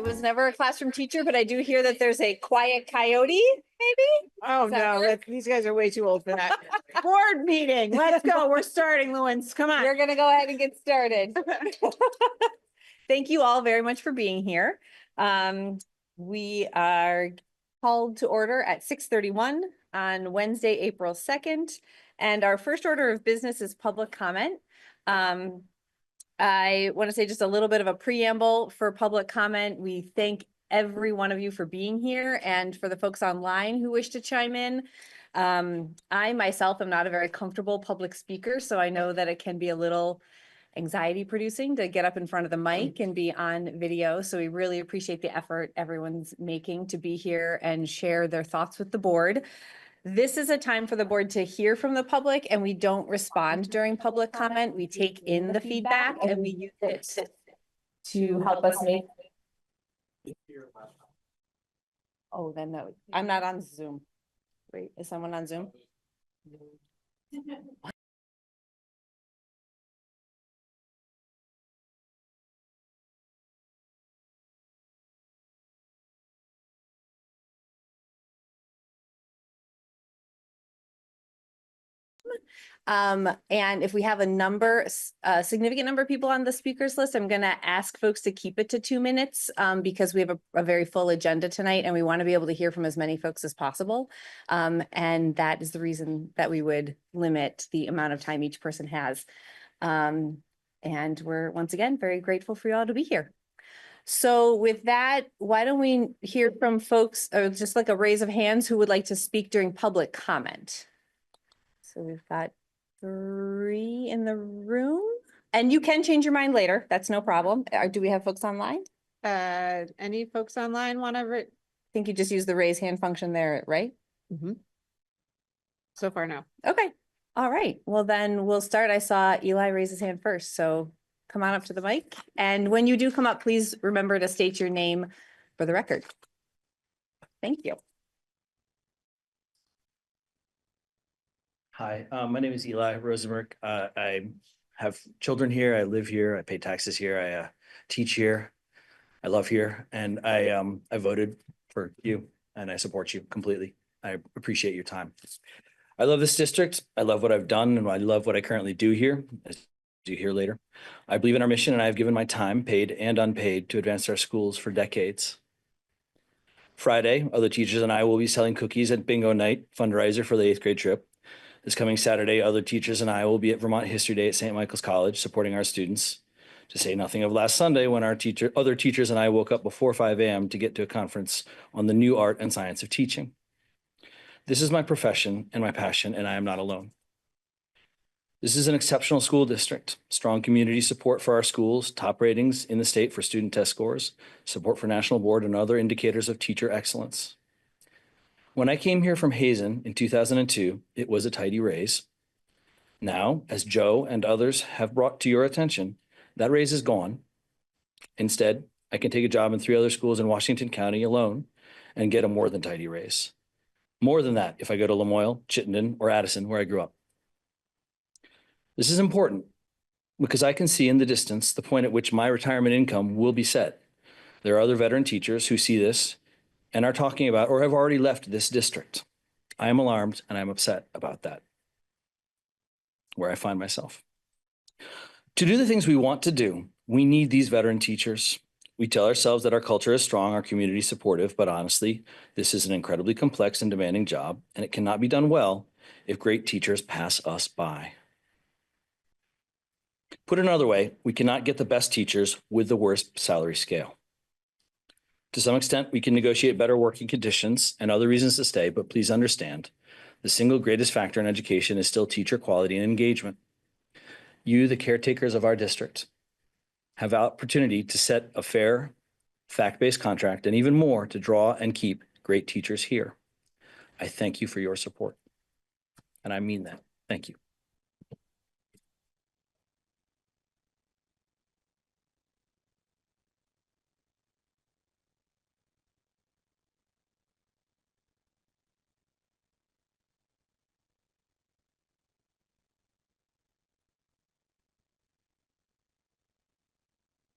was never a classroom teacher, but I do hear that there's a quiet coyote, maybe? Oh, no, these guys are way too old for that. Board meeting. Let's go. We're starting, Lewins. Come on. We're going to go ahead and get started. Thank you all very much for being here. We are called to order at 6:31 on Wednesday, April 2nd. And our first order of business is public comment. I want to say just a little bit of a preamble for public comment. We thank every one of you for being here and for the folks online who wish to chime in. I myself am not a very comfortable public speaker, so I know that it can be a little anxiety producing to get up in front of the mic and be on video. So we really appreciate the effort everyone's making to be here and share their thoughts with the board. This is a time for the board to hear from the public, and we don't respond during public comment. We take in the feedback and we use it to help us make. Oh, then no, I'm not on Zoom. Wait, is someone on Zoom? And if we have a significant number of people on the speakers list, I'm going to ask folks to keep it to 2 minutes because we have a very full agenda tonight and we want to be able to hear from as many folks as possible. And that is the reason that we would limit the amount of time each person has. And we're once again very grateful for you all to be here. So with that, why don't we hear from folks, or just like a raise of hands, who would like to speak during public comment? So we've got 3 in the room, and you can change your mind later. That's no problem. Do we have folks online? Any folks online want to? I think you just use the raise hand function there, right? Mm-hmm. So far, no. Okay. All right. Well, then we'll start. I saw Eli raise his hand first, so come on up to the mic. And when you do come up, please remember to state your name for the record. Thank you. Hi, my name is Eli Rosenberg. I have children here. I live here. I pay taxes here. I teach here. I love here, and I voted for you, and I support you completely. I appreciate your time. I love this district. I love what I've done, and I love what I currently do here, as you hear later. I believe in our mission, and I have given my time, paid and unpaid, to advance our schools for decades. Friday, other teachers and I will be selling cookies at Bingo Night, fundraiser for the 8th grade trip. This coming Saturday, other teachers and I will be at Vermont History Day at St. Michael's College, supporting our students. To say nothing of last Sunday, when other teachers and I woke up before 5 a.m. to get to a conference on the new art and science of teaching. This is my profession and my passion, and I am not alone. This is an exceptional school district, strong community support for our schools, top ratings in the state for student test scores, support for national board and other indicators of teacher excellence. When I came here from Hazen in 2002, it was a tidy raise. Now, as Joe and others have brought to your attention, that raise is gone. Instead, I can take a job in 3 other schools in Washington County alone and get a more than tidy raise. More than that if I go to Lamoille, Chittenden, or Addison, where I grew up. This is important because I can see in the distance the point at which my retirement income will be set. There are other veteran teachers who see this and are talking about or have already left this district. I am alarmed and I'm upset about that, where I find myself. To do the things we want to do, we need these veteran teachers. We tell ourselves that our culture is strong, our community is supportive, but honestly, this is an incredibly complex and demanding job, and it cannot be done well if great teachers pass us by. Put another way, we cannot get the best teachers with the worst salary scale. To some extent, we can negotiate better working conditions and other reasons to stay, but please understand, the single greatest factor in education is still teacher quality and engagement. You, the caretakers of our district, have the opportunity to set a fair, fact-based contract, and even more, to draw and keep great teachers here. I thank you for your support, and I mean that. Thank you.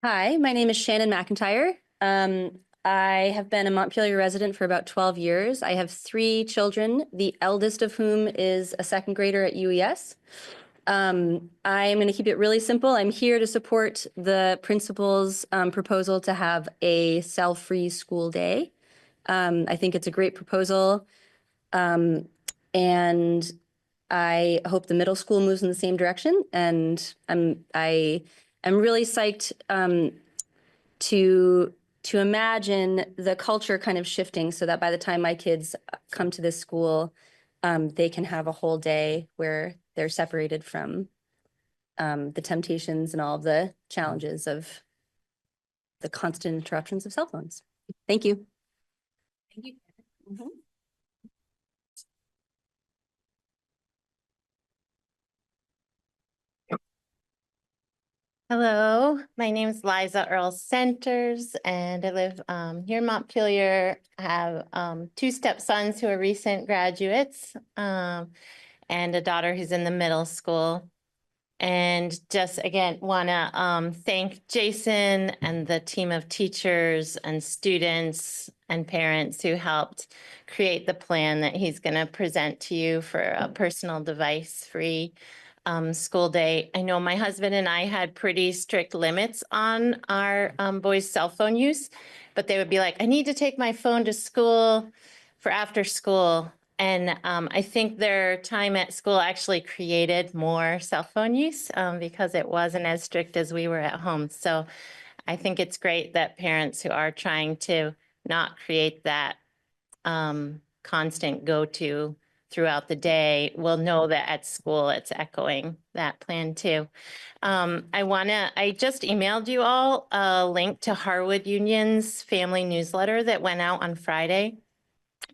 Hi, my name is Shannon McIntyre. I have been a Montpelier resident for about 12 years. I have 3 children, the eldest of whom is a second grader at UES. I'm going to keep it really simple. I'm here to support the principal's proposal to have a cell-free school day. I think it's a great proposal. And I hope the middle school moves in the same direction. And I am really psyched to imagine the culture kind of shifting so that by the time my kids come to this school, they can have a whole day where they're separated from the temptations and all of the challenges of the constant interruptions of cell phones. Thank you. Thank you. Hello, my name is Liza Earl Centers and I live here in Montpelier. I have 2 stepsons who are recent graduates and a daughter who's in the middle school. And just again, want to thank Jason and the team of teachers and students and parents who helped create the plan that he's going to present to you for a personal device-free school day. I know my husband and I had pretty strict limits on our boys' cell phone use, but they would be like, I need to take my phone to school for after school. And I think their time at school actually created more cell phone use because it wasn't as strict as we were at home. So I think it's great that parents who are trying to not create that constant go-to throughout the day will know that at school it's echoing that plan too. I just emailed you all a link to Harwood Union's family newsletter that went out on Friday.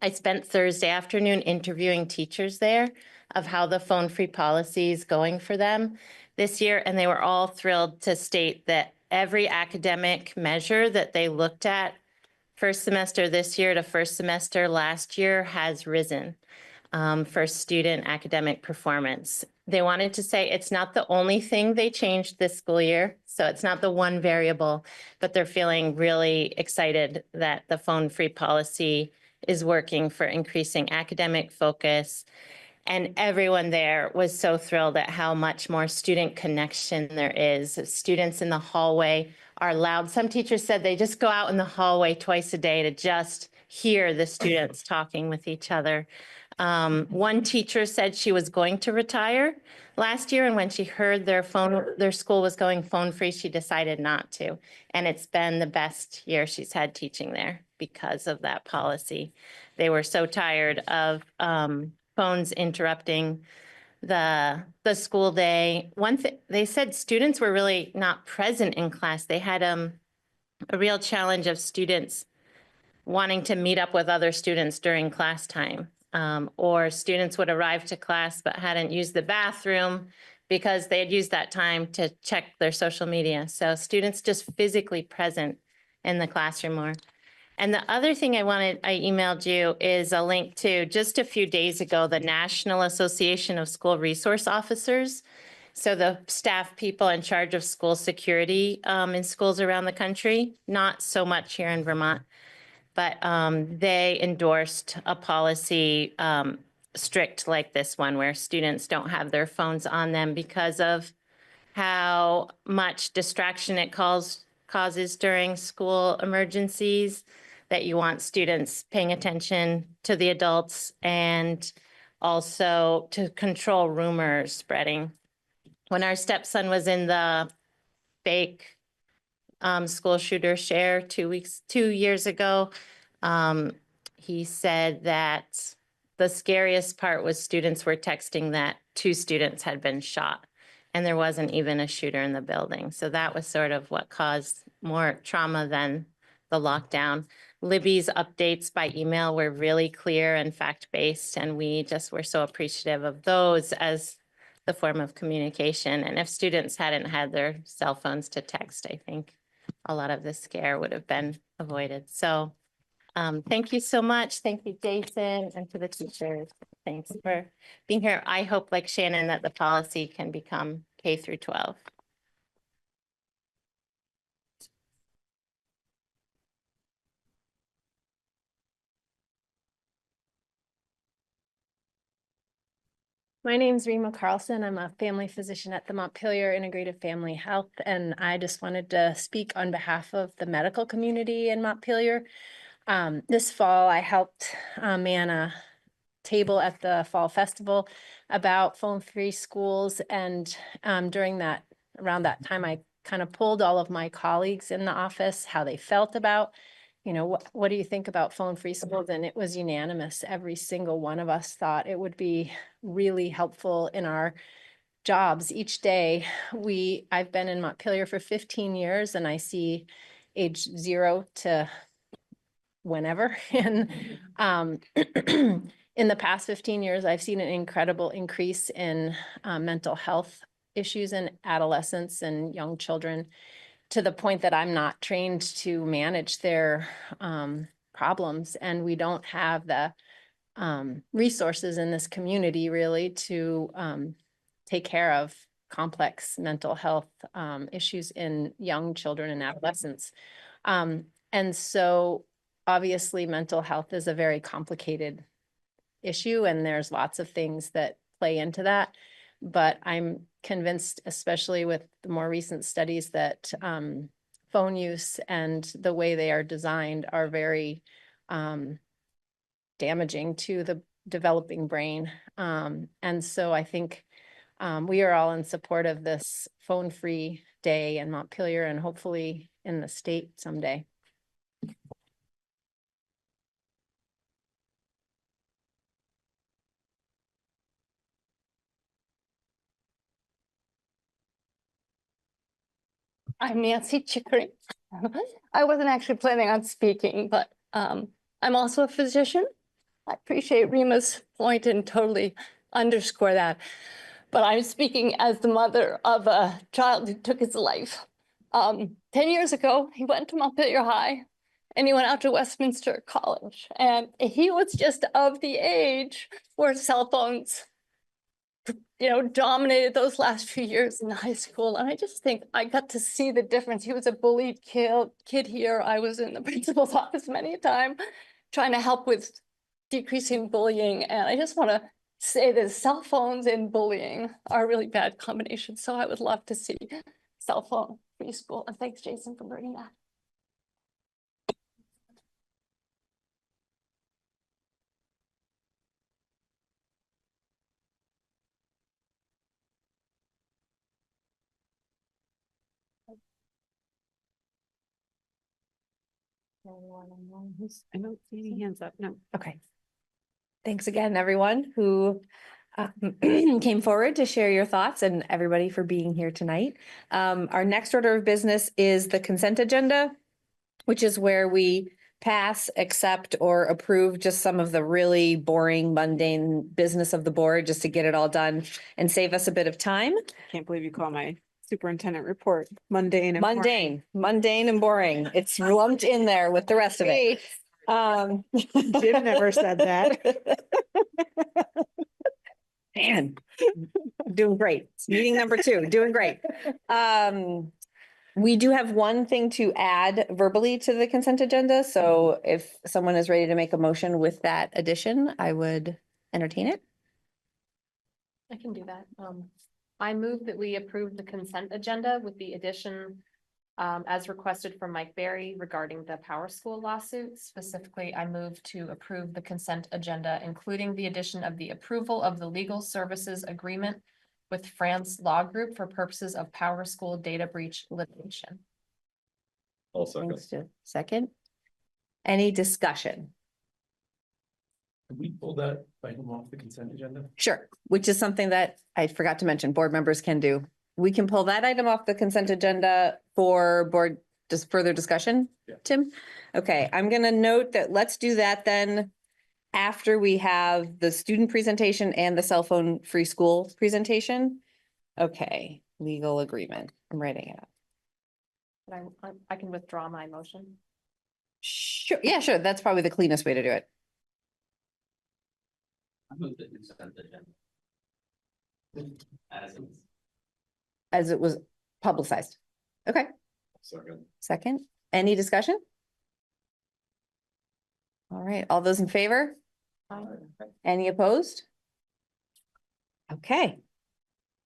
I spent Thursday afternoon interviewing teachers there of how the phone-free policy is going for them this year, and they were all thrilled to state that every academic measure that they looked at first semester this year to first semester last year has risen for student academic performance. They wanted to say it's not the only thing they changed this school year, so it's not the one variable, but they're feeling really excited that the phone-free policy is working for increasing academic focus. And everyone there was so thrilled at how much more student connection there is. Students in the hallway are loud. Some teachers said they just go out in the hallway twice a day to just hear the students talking with each other. One teacher said she was going to retire last year, and when she heard their school was going phone free, she decided not to. And it's been the best year she's had teaching there because of that policy. They were so tired of phones interrupting the school day. One thing they said, students were really not present in class. They had a real challenge of students wanting to meet up with other students during class time. Or students would arrive to class but hadn't used the bathroom because they had used that time to check their social media. So students just physically present in the classroom more. And the other thing I emailed you is a link to just a few days ago, the National Association of School Resource Officers. So the staff people in charge of school security in schools around the country, not so much here in Vermont, but they endorsed a policy strict like this one where students don't have their phones on them because of how much distraction it causes during school emergencies, that you want students paying attention to the adults and also to control rumors spreading. When our stepson was in the fake school shooter share 2 years ago, he said that the scariest part was students were texting that 2 students had been shot and there wasn't even a shooter in the building. So that was sort of what caused more trauma than the lockdown. Libby's updates by email were really clear and fact-based, and we just were so appreciative of those as the form of communication. And if students hadn't had their cell phones to text, I think a lot of the scare would have been avoided. So thank you so much. Thank you, Jason, and to the teachers. Thanks for being here. I hope, like Shannon, that the policy can become K through 12. My name's Rima Carlson. I'm a family physician at the Montpelier Integrative Family Health, and I just wanted to speak on behalf of the medical community in Montpelier. This fall, I helped man a table at the Fall Festival about phone-free schools, and around that time, I kind of pulled all of my colleagues in the office, how they felt about, what do you think about phone-free schools? And it was unanimous. Every single one of us thought it would be really helpful in our jobs each day. I've been in Montpelier for 15 years and I see age 0 to whenever. And in the past 15 years, I've seen an incredible increase in mental health issues in adolescents and young children, to the point that I'm not trained to manage their problems. And we don't have the resources in this community really to take care of complex mental health issues in young children and adolescents. And so obviously mental health is a very complicated issue, and there's lots of things that play into that. But I'm convinced, especially with the more recent studies, that phone use and the way they are designed are very damaging to the developing brain. And so I think we are all in support of this phone-free day in Montpelier and hopefully in the state someday. I'm Nancy Chickering. I wasn't actually planning on speaking, but I'm also a physician. I appreciate Rima's point and totally underscore that. But I'm speaking as the mother of a child who took his life. 10 years ago, he went to Montpelier High and he went out to Westminster College. And he was just of the age where cell phones dominated those last few years in high school. And I just think I got to see the difference. He was a bullied kid here. I was in the principal's office many a time trying to help with decreasing bullying. And I just want to say that cell phones and bullying are a really bad combination. So I would love to see cell phone free school. And thanks, Jason, for bringing that. I don't see any hands up. No. Okay. Thanks again, everyone who came forward to share your thoughts, and everybody for being here tonight. Our next order of business is the consent agenda, which is where we pass, accept, or approve just some of the really boring, mundane business of the board, just to get it all done and save us a bit of time. Can't believe you call my superintendent report mundane and boring. Mundane and boring. It's lumped in there with the rest of it. Jim never said that. Man, doing great. It's meeting number 2, doing great. We do have one thing to add verbally to the consent agenda. So if someone is ready to make a motion with that addition, I would entertain it. I can do that. I move that we approve the consent agenda with the addition as requested from Mike Berry regarding the Power School lawsuit. Specifically, I move to approve the consent agenda, including the addition of the approval of the legal services agreement with France Law Group for purposes of Power School data breach litigation. Thanks, Jill. Second. Any discussion? Can we pull that item off the consent agenda? Sure, which is something that I forgot to mention, board members can do. We can pull that item off the consent agenda for board, just further discussion, Yeah. Tim? Okay, I'm gonna note that let's do that then after we have the student presentation and the cell phone free school presentation. Okay, legal agreement. I'm writing it up. But I can withdraw my motion. Sure, yeah, sure. That's probably the cleanest way to do it. I moved the consent agenda. As it was publicized. Okay, second. Any discussion? All right, all those in favor? Any opposed? Okay.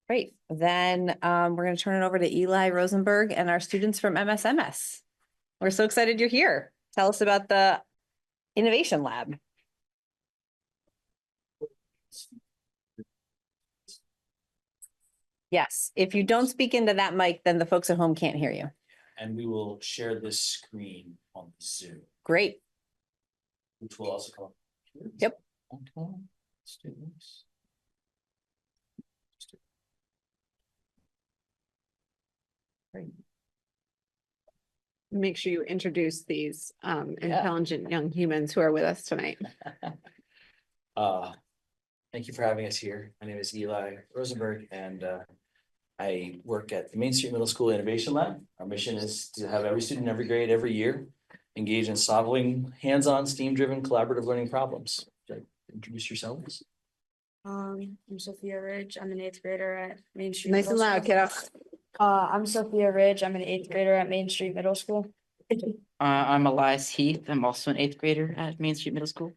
Great. Then we're going to turn it over to Eli Rosenberg and our students from MSMS. We're so excited you're here. Tell us about the Innovation Lab. Yes, if you don't speak into that mic, then the folks at home can't hear you. And we will share this screen on Zoom, Great. which will also come. Yep. Okay. Students. Make sure you introduce these intelligent young humans who are with us tonight. Thank you for having us here. My name is Eli Rosenberg, and I work at the Main Street Middle School Innovation Lab. Our mission is to have every student, every grade, every year engage in solving hands-on, STEAM-driven, collaborative learning problems. Introduce yourselves. I'm Sophia Ridge. I'm an 8th grader at Main Street. Nice and Middle loud, School. kiddo. I'm Sophia Ridge. I'm an 8th grader at Main Street Middle School. I'm Elias Heath. I'm also an 8th grader at Main Street Middle School.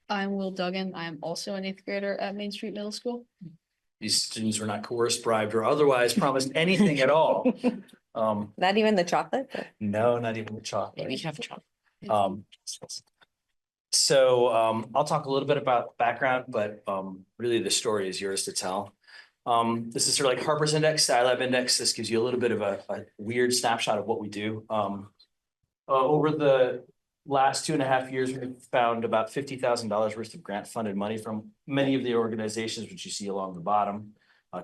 I'm Will Duggan. I'm also an 8th grader at Main Street Middle School. These students were not coerced, bribed, or otherwise promised anything at all. Not even the chocolate? No, not even the chocolate. We have chocolate. I'll talk a little bit about background, but really the story is yours to tell. This is sort of like Harper's Index, iLab Index. This gives you a little bit of a weird snapshot of what we do. Over the last 2.5 years, we've found about $50,000 worth of grant funded money from many of the organizations, which you see along the bottom,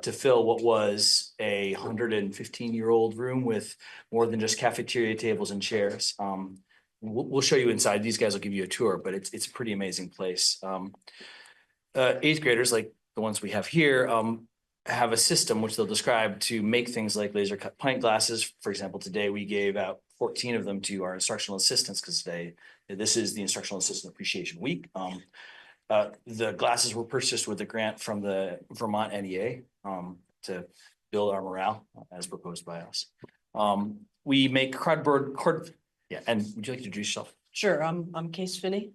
to fill what was a 115-year-old room with more than just cafeteria tables and chairs. We'll show you inside. These guys will give you a tour, but it's a pretty amazing place. 8th graders, like the ones we have here, have a system which they'll describe to make things like laser cut pint glasses. For example, today we gave out 14 of them to our instructional assistants because this is the Instructional Assistant Appreciation Week. The glasses were purchased with a grant from the Vermont NEA to build our morale as proposed by us. We make cardboard. Yeah, and would you like to introduce yourself? Sure, I'm Case Finney,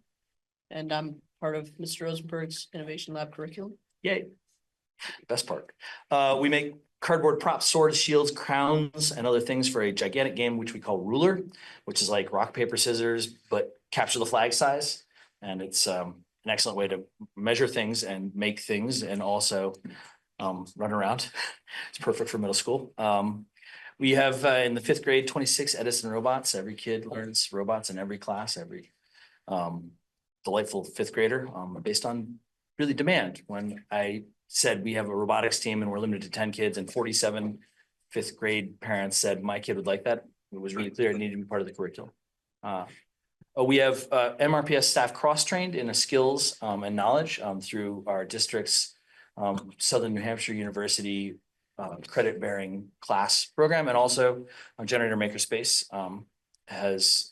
and I'm part of Mr. Rosenberg's Innovation Lab curriculum. Yay. Best part. We make cardboard props, swords, shields, crowns, and other things for a gigantic game, which we call Ruler, which is like rock, paper, scissors, but capture the flag size. And it's an excellent way to measure things and make things and also run around. It's perfect for middle school. We have in the 5th grade, 26 Edison robots. Every kid learns robots in every class, every delightful 5th grader based on really demand. When I said we have a robotics team and we're limited to 10 kids and 47 5th grade parents said my kid would like that, it was really clear it needed to be part of the curriculum. We have MRPS staff cross-trained in skills and knowledge through our district's Southern New Hampshire University credit-bearing class program, and also Generator Makerspace has,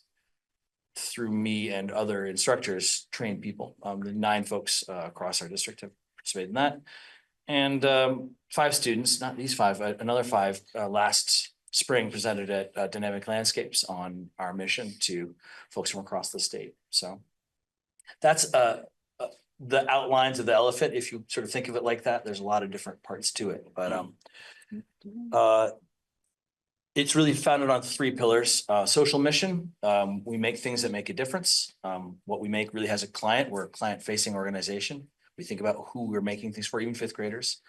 through me and other instructors, trained people. The 9 folks across our district have participated in that. And 5 students, not these 5, another 5 last spring presented at Dynamic Landscapes on our mission to folks from across the state. So that's the outlines of the elephant. If you sort of think of it like that, there's a lot of different parts to it, but it's really founded on 3 pillars. Social mission. We make things that make a difference. What we make really has a client. We're a client-facing organization. We think about who we're making things for, even 5th graders.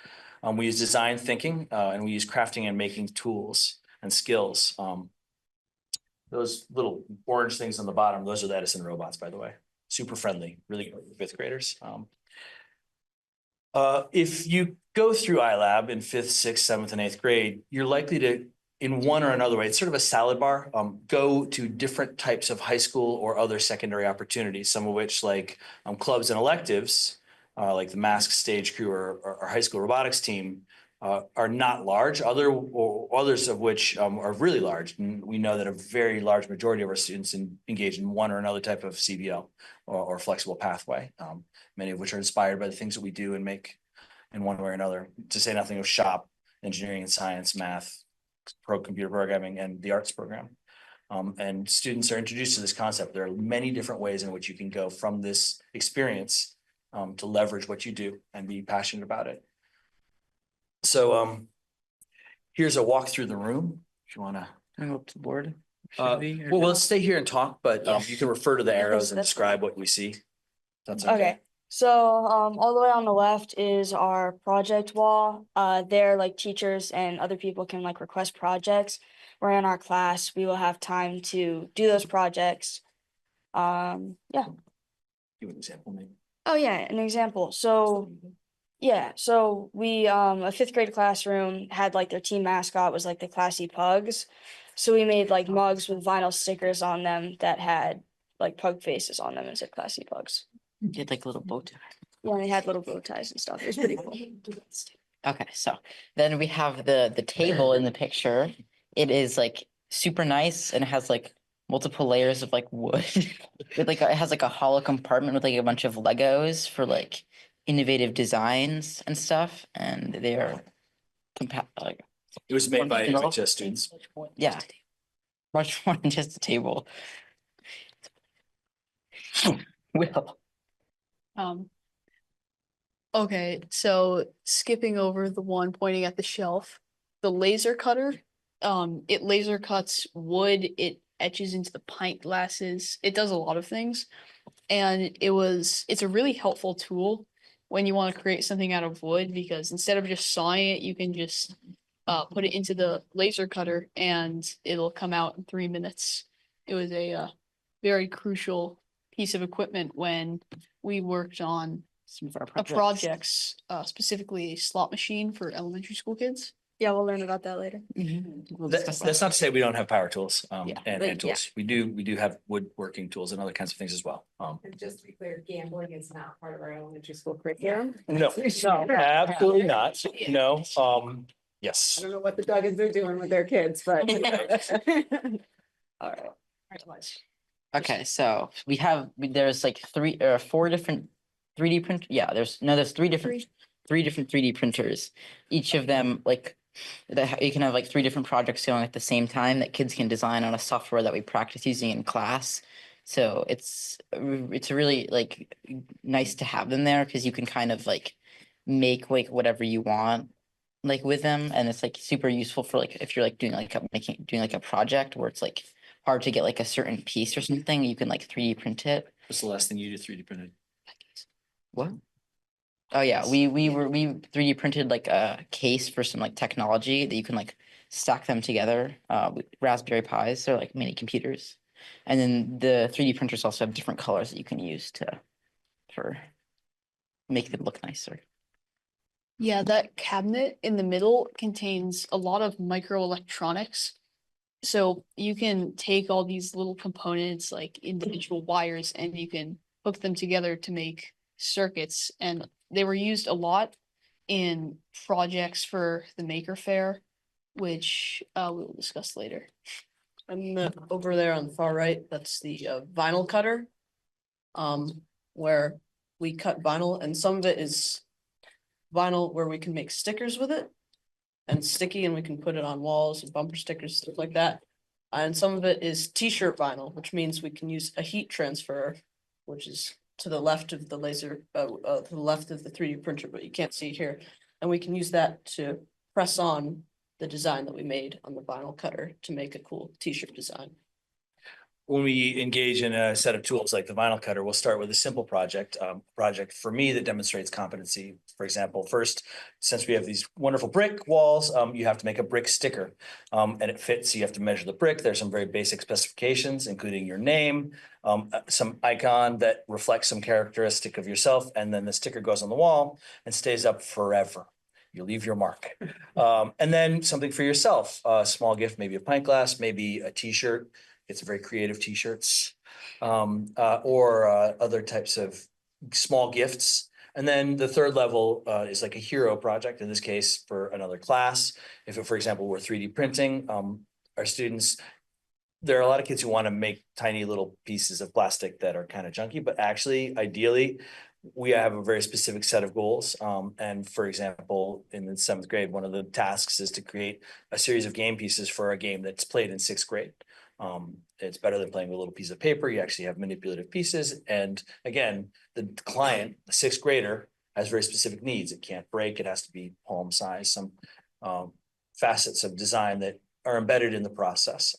We use design thinking and we use crafting and making tools and skills. Those little orange things on the bottom, those are the Edison robots, by the way. Super friendly, really good for 5th graders. If you go through iLab in 5th, 6th, 7th, and 8th grade, you're likely to, in one or another way, it's sort of a salad bar, go to different types of high school or other secondary opportunities, some of which like clubs and electives, like the mask stage crew or high school robotics team are not large, others of which are really large. And we know that a very large majority of our students engage in one or another type of CBL or flexible pathway, many of which are inspired by the things that we do and make in one way or another, to say nothing of shop, engineering and science, math, computer programming, and the arts program. And students are introduced to this concept. There are many different ways in which you can go from this experience to leverage what you do and be passionate about it. So here's a walk through the room. If you wanna, Can I go up to the board? well, Should we, or- we'll stay here and talk, but Yeah. you can refer to the arrows and That's describe what we see. That's okay. Okay, so all the way on the left is our project wall. There, like, teachers and other people can like request projects. Where in our class, we will have time to do those projects. Yeah. Give an example, maybe. Oh yeah, an example. So yeah, so we a fifth grade classroom had like their team mascot was like the classy pugs. So we made like mugs with vinyl stickers on them that had like pug faces on them and said classy pugs. you had like a little bow tie. Yeah, they had little bow ties and stuff. It was pretty cool. Okay, so then we have the table in the picture. It is like super nice and it has like multiple layers of like wood. With like it has like a hollow compartment with like a bunch of Legos for like innovative designs and stuff. And they are like It was made by Wonderful. MHS students. yeah, much more than just a table. Will. Okay, so skipping over the one pointing at the shelf, the laser cutter, it laser cuts wood, it etches into the pint glasses, it does a lot of things. And it's a really helpful tool when you want to create something out of wood, because instead of just sawing it, you can just put it into the laser cutter and it'll come out in 3 minutes. It was a very crucial piece of equipment when we worked on Some of our projects, specifically a slot machine for elementary school kids. Yeah, we'll learn about that later. We'll That- discuss That's that. not to say we don't have power tools Yeah, and but hand tools. We do have woodworking tools and other kinds of things as well. And just to be clear, gambling is not part of our elementary school curriculum. No, absolutely not. No, yes. I don't know what the Duggins are doing with their kids, but. All right. Okay, so there's like four different 3D print. Yeah, there's three different 3D printers. Each of them like you can have like 3 different projects going at the same time that kids can design on a software that we practice using in class. So it's really like nice to have them there because you can kind of like make like whatever you want like with them, and it's like super useful for like if you're like doing like a project where it's like hard to get like a certain piece or something, you can like 3D print it. What's the last thing you did 3D printed? What? Oh yeah, we 3D printed like a case for some like technology that you can like stack them together with Raspberry Pis, so like mini computers. And then the 3D printers also have different colors that you can use for make them look nicer. Yeah, that cabinet in the middle contains a lot of microelectronics. So you can take all these little components like individual wires and you can hook them together to make circuits. And they were used a lot in projects for the Maker Faire, which we will discuss later. And over there on the far right, that's the vinyl cutter. Where we cut vinyl and some of it is vinyl where we can make stickers with it. And sticky and we can put it on walls and bumper stickers, stuff like that. And some of it is t-shirt vinyl, which means we can use a heat transfer, which is to the left of the laser, to the left of the 3D printer, but you can't see it here. And we can use that to press on the design that we made on the vinyl cutter to make a cool t-shirt design. When we engage in a set of tools like the vinyl cutter, we'll start with a simple project, for me that demonstrates competency. For example, first, since we have these wonderful brick walls, you have to make a brick sticker and it fits. You have to measure the brick. There's some very basic specifications, including your name, some icon that reflects some characteristic of yourself, and then the sticker goes on the wall and stays up forever. You leave your mark. And then something for yourself, a small gift, maybe a pint glass, maybe a t-shirt. It's very creative t-shirts or other types of small gifts. And then the third level is like a hero project, in this case for another class. If it, for example, we're 3D printing, our students, there are a lot of kids who want to make tiny little pieces of plastic that are kind of junky, but actually, ideally, we have a very specific set of goals. And for example, in the 7th grade, one of the tasks is to create a series of game pieces for a game that's played in 6th grade. It's better than playing with a little piece of paper. You actually have manipulative pieces. And again, the client, the 6th grader, has very specific needs. It can't break. It has to be palm size, some facets of design that are embedded in the process.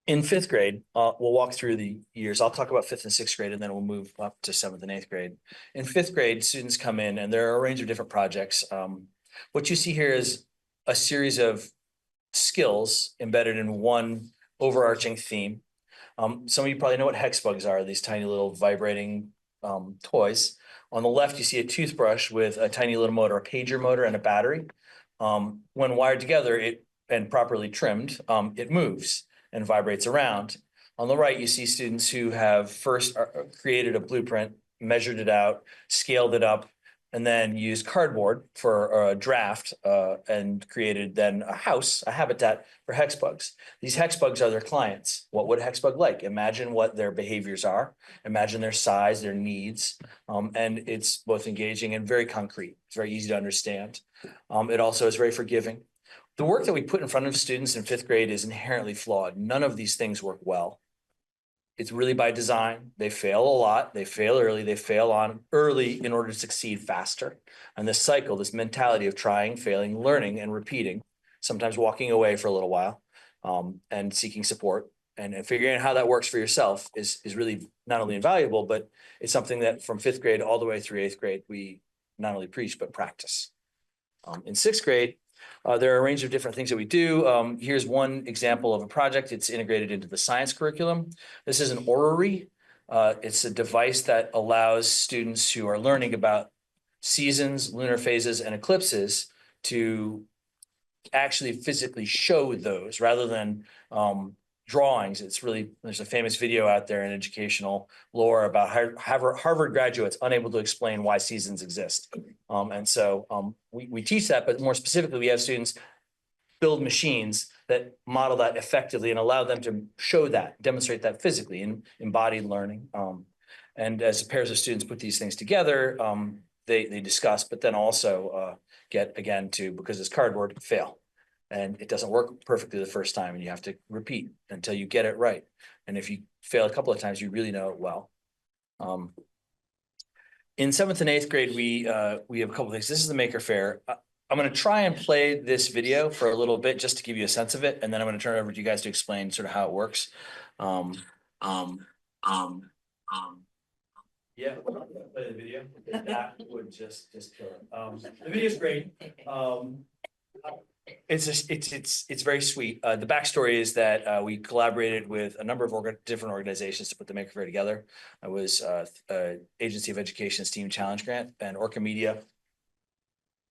In fifth grade, we'll walk through the years. I'll talk about fifth and sixth grade, and then we'll move up to seventh and eighth grade. In fifth grade, students come in and there are a range of different projects. What you see here is a series of skills embedded in one overarching theme. Some of you probably know what hex bugs are, these tiny little vibrating toys. On the left, you see a toothbrush with a tiny little motor, a pager motor and a battery. When wired together and properly trimmed, it moves and vibrates around. On the right, you see students who have first created a blueprint, measured it out, scaled it up, and then used cardboard for a draft and created then a house, a habitat for hex bugs. These hex bugs are their clients. What would a hex bug like? Imagine what their behaviors are. Imagine their size, their needs. And it's both engaging and very concrete. It's very easy to understand. It also is very forgiving. The work that we put in front of students in fifth grade is inherently flawed. None of these things work well. It's really by design. They fail a lot. They fail early. They fail on early in order to succeed faster. And this cycle, this mentality of trying, failing, learning, and repeating, sometimes walking away for a little while and seeking support and figuring out how that works for yourself is really not only invaluable, but it's something that from fifth grade all the way through eighth grade, we not only preach, but practice. In sixth grade, there are a range of different things that we do. Here's one example of a project. It's integrated into the science curriculum. This is an orrery. It's a device that allows students who are learning about seasons, lunar phases, and eclipses to actually physically show those rather than drawings. It's really, there's a famous video out there in educational lore about Harvard graduates unable to explain why seasons exist. And so we teach that, but more specifically, we have students build machines that model that effectively and allow them to show that, demonstrate that physically in embodied learning. And as pairs of students put these things together, they discuss, but then also get again to, because it's cardboard, fail. And it doesn't work perfectly the first time and you have to repeat until you get it right. And if you fail a couple of times, you really know it well. In seventh and eighth grade, we have a couple of things. This is the Maker Faire. I'm going to try and play this video for a little bit just to give you a sense of it. And then I'm going to turn it over to you guys to explain sort of how it works. Yeah, we're not going to play the video. That would just kill it. The video is great. It's very sweet. The backstory is that we collaborated with a number of different organizations to put the Maker Faire together. I was Agency of Education STEAM Challenge Grant, and Orca Media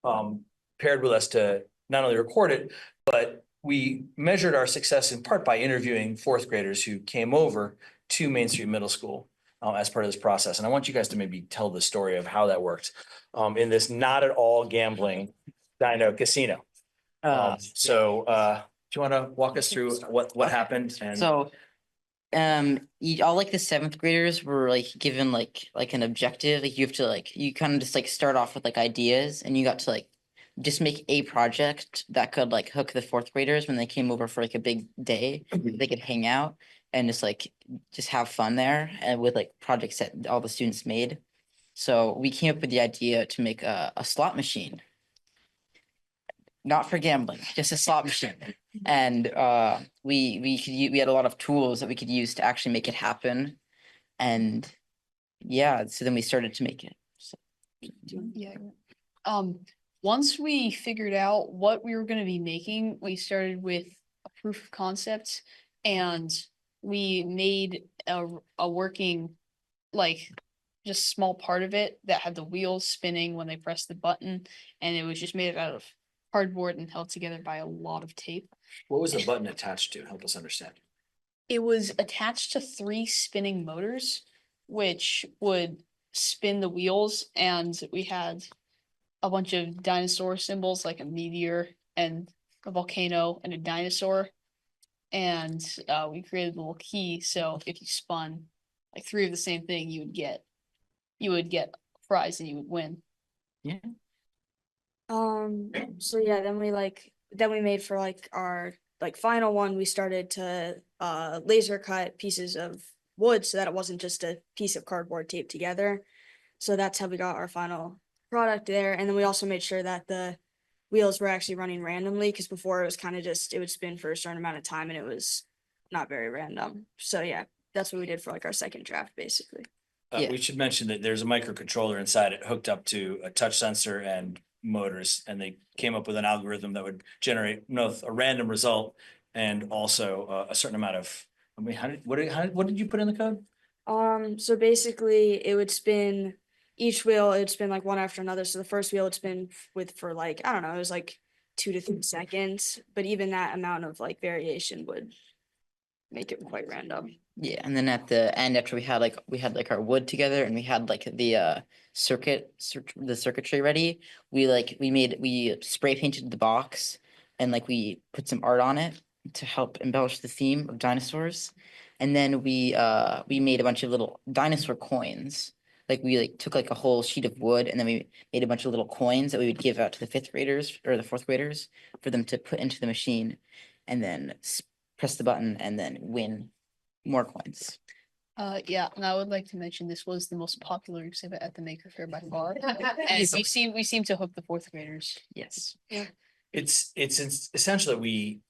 paired with us to not only record it, but we measured our success in part by interviewing fourth graders who came over to Main Street Middle School as part of this process. And I want you guys to maybe tell the story of how that worked in this not at all gambling dino casino. Do you want to walk us through what happened? And So, all like the seventh graders were like given like an objective. Like you have to you kind of just like start off with like ideas, and you got to like just make a project that could like hook the fourth graders when they came over for like a big day. They could hang out and just have fun there, and with like projects that all the students made. So we came up with the idea to make a slot machine. Not for gambling, just a slot machine. And we had a lot of tools that we could use to actually make it happen. And yeah, so then we started to make it. So. Yeah. Once we figured out what we were going to be making, we started with a proof of concept, and we made a working, like, just small part of it that had the wheels spinning when they pressed the button, and it was just made out of cardboard and held together by a lot of tape. what was the button attached to? Help us understand. It was attached to 3 spinning motors, which would spin the wheels, and we had a bunch of dinosaur symbols like a meteor and a volcano and a dinosaur. And we created a little key, so if you spun like 3 of the same thing, you would get a prize and you would win. Yeah. So yeah, then we made for like our like final one, we started to laser cut pieces of wood so that it wasn't just a piece of cardboard taped together. So that's how we got our final product there. And then we also made sure that the wheels were actually running randomly, because before it was kind of just, it would spin for a certain amount of time and it was not very random. So yeah, that's what we did for like our second draft, basically. Yeah. We should mention that there's a microcontroller inside it hooked up to a touch sensor and motors, and they came up with an algorithm that would generate both a random result and also a certain amount of, I mean, what did you put in the code? So basically it would spin each wheel, it would spin like one after another. So the first wheel would spin for like, I don't know, it was like 2 to 3 seconds, but even that amount of like variation would make it quite random. Yeah, and then at the end, after we had like our wood together and we had like the circuitry ready, we spray painted the box and like we put some art on it to help embellish the theme of dinosaurs. And then we made a bunch of little dinosaur coins. Like we like took like a whole sheet of wood and then we made a bunch of little coins that we would give out to the 5th graders or the 4th graders for them to put into the machine and then press the button and then win more coins. Yeah, and I would like to mention this was the most popular exhibit at the Maker Faire by far. And we seem to hook the 4th graders. Yes. It's essentially we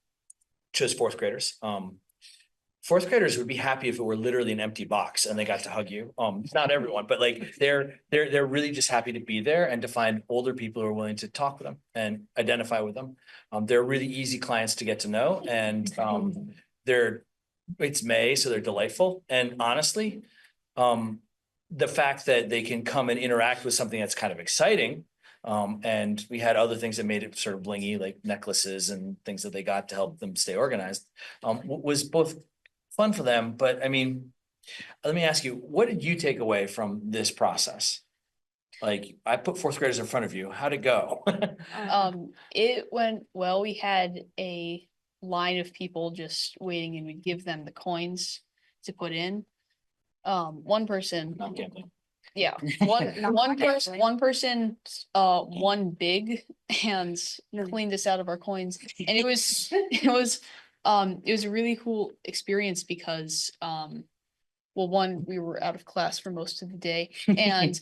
chose 4th graders. 4th graders would be happy if it were literally an empty box and they got to hug you. Not everyone, but like they're really just happy to be there and to find older people who are willing to talk with them and identify with them. They're really easy clients to get to know, and it's May, so they're delightful. And honestly, the fact that they can come and interact with something that's kind of exciting. And we had other things that made it sort of blingy, like necklaces and things that they got to help them stay organized, was both fun for them. But I mean, let me ask you, what did you take away from this process? Like, I put 4th graders in front of you. How'd it go? It went well. We had a line of people just waiting and we'd give them the coins to put in. One person, Not gambling. yeah, one person won big and cleaned us out of our coins. And it was a really cool experience because well, one, we were out of class for most of the day, and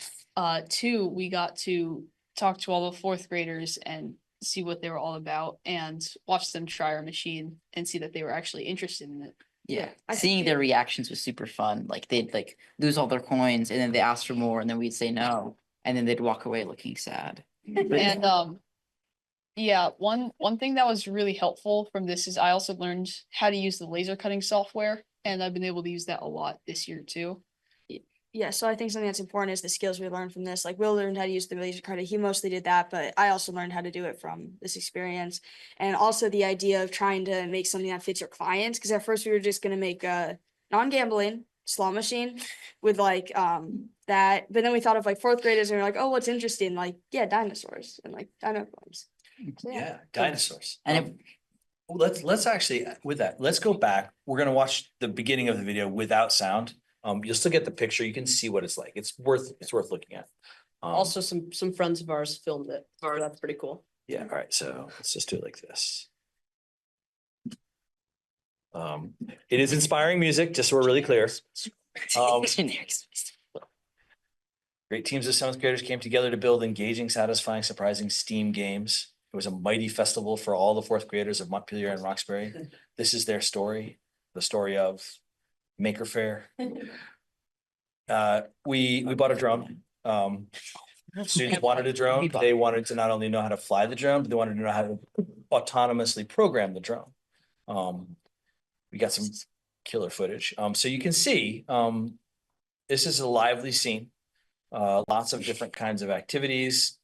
2, we got to talk to all the 4th graders and see what they were all about and watch them try our machine and see that they were actually interested in it. Yeah, I seeing think their reactions was super fun. Like they'd like lose all their coins and then they ask for more and then we'd say no. And then they'd walk away looking sad. And yeah, one thing that was really helpful from this is I also learned how to use the laser cutting software, and I've been able to use that a lot this year too. Yeah, so I think something that's important is the skills we learned from this. Like Will learned how to use the laser cutter. He mostly did that, but I also learned how to do it from this experience. And also the idea of trying to make something that fits your clients. Because at first we were just gonna make a non-gambling slot machine with like that. But then we thought of like 4th graders and we are like, oh, what's interesting? Like, yeah, dinosaurs and like dinosaurs. So, Yeah, dinosaurs. And Let's actually, with that, let's go back. We're gonna watch the beginning of the video without sound. You'll still get the picture. You can see what it's like. It's worth looking at. Also, some friends of ours filmed it. So that's pretty cool. Yeah, all right, so let's just do it like this. It is inspiring music, just so we're really clear. Great teams of 7th graders came together to build engaging, satisfying, surprising STEAM games. It was a mighty festival for all the 4th graders of Montpelier and Roxbury. This is their story, the story of Maker Faire. We bought a drone. Students wanted a drone. They wanted to not only know how to fly the drone, but they wanted to know how to autonomously program the drone. We got some killer footage. So you can see, this is a lively scene. Lots of different kinds of activities.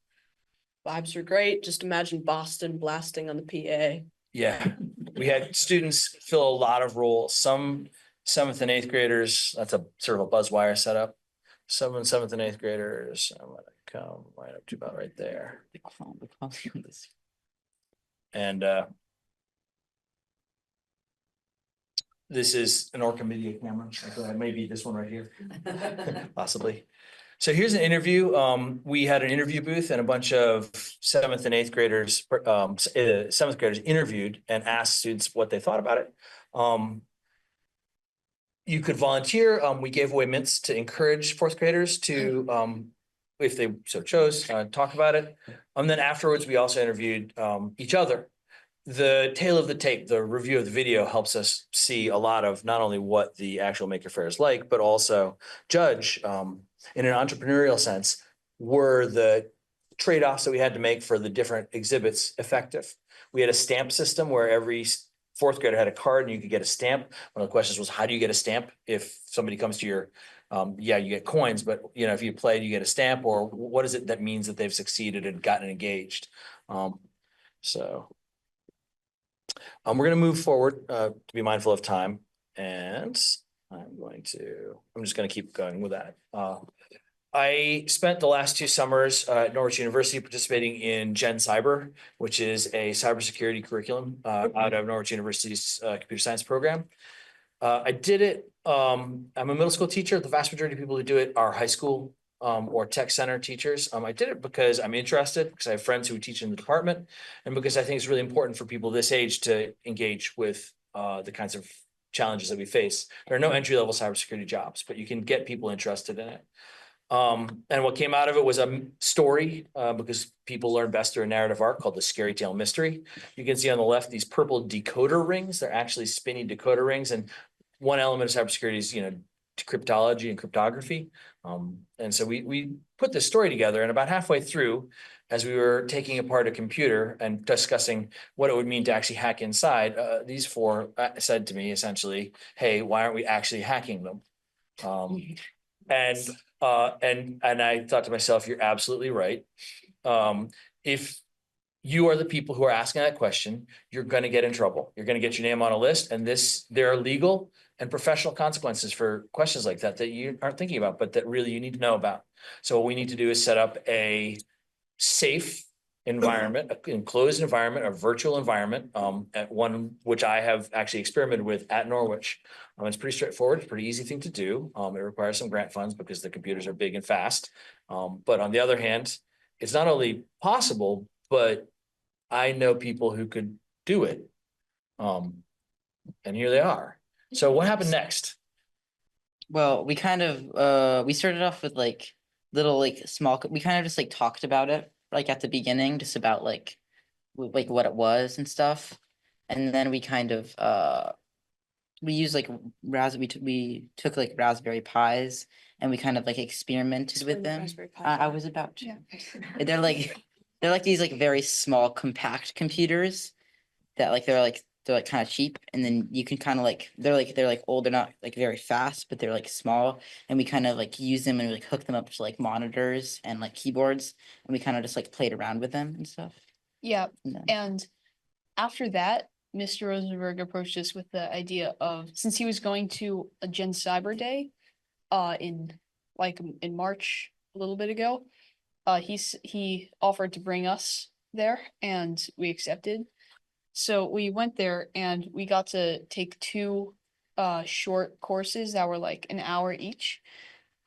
Vibes are great. Just imagine Boston blasting on the PA. Yeah, we had students fill a lot of roles. Some 7th and 8th graders, that's a sort of a buzz wire setup. Some 7th and 8th graders, I'm gonna come right up to about right there. And this is an Orca Media camera. Maybe this one right here, possibly. So here's an interview. We had an interview booth and a bunch of 7th and 8th graders, 7th graders interviewed and asked students what they thought about it. You could volunteer. We gave away mints to encourage 4th graders to if they so chose, talk about it. Then afterwards, we also interviewed each other. The tail of the tape, the review of the video helps us see a lot of not only what the actual Maker Faire is like, but also judge in an entrepreneurial sense, were the trade-offs that we had to make for the different exhibits effective. We had a stamp system where every fourth grader had a card and you could get a stamp. One of the questions was, how do you get a stamp if somebody comes to your, yeah, you get coins, but you know, if you play, you get a stamp, or what is it that means that they've succeeded and gotten engaged? We're going to move forward to be mindful of time, and I'm just going to keep going with that. I spent the last 2 summers at Norwich University participating in Gen Cyber, which is a cybersecurity curriculum out of Norwich University's computer science program. I did it. I'm a middle school teacher. The vast majority of people who do it are high school or tech center teachers. I did it because I'm interested, because I have friends who teach in the department, and because I think it's really important for people this age to engage with the kinds of challenges that we face. There are no entry-level cybersecurity jobs, but you can get people interested in it. And what came out of it was a story, because people learn best through a narrative arc called the Scary Tale Mystery. You can see on the left these purple decoder rings. They're actually spinny decoder rings, and one element of cybersecurity is, you know, cryptology and cryptography. And so we put this story together, and about halfway through, as we were taking apart a computer and discussing what it would mean to actually hack inside, these 4 said to me essentially, hey, why aren't we actually hacking them? And I thought to myself, you're absolutely right. If you are the people who are asking that question, you're going to get in trouble. You're going to get your name on a list, and there are legal and professional consequences for questions like that you aren't thinking about, but that really you need to know about. So what we need to do is set up a safe environment, an enclosed environment, a virtual environment, at one which I have actually experimented with at Norwich. It's pretty straightforward. It's a pretty easy thing to do. It requires some grant funds because the computers are big and fast. But on the other hand, it's not only possible, but I know people who could do it. And here they are. So what happened next? Well, we kind of we started off with like little like small. We kind of just like talked about it like at the beginning, just about like what it was and stuff, and then we kind of we used like we took like Raspberry Pis and we kind of like experimented with them. I was about to. Yeah. They're like these like very small compact computers that like they're like kind of cheap, and then you can kind of like they're like old, they're not like very fast, but they're like small, and we kind of like use them and we like hook them up to like monitors and like keyboards, and we kind of just like played around with them and stuff. Yeah, And then- and after that, Mr. Rosenberg approached us with the idea of, since he was going to a Gen Cyber Day, in March, a little bit ago, he offered to bring us there, and we accepted. So we went there and we got to take 2 short courses that were like an hour each.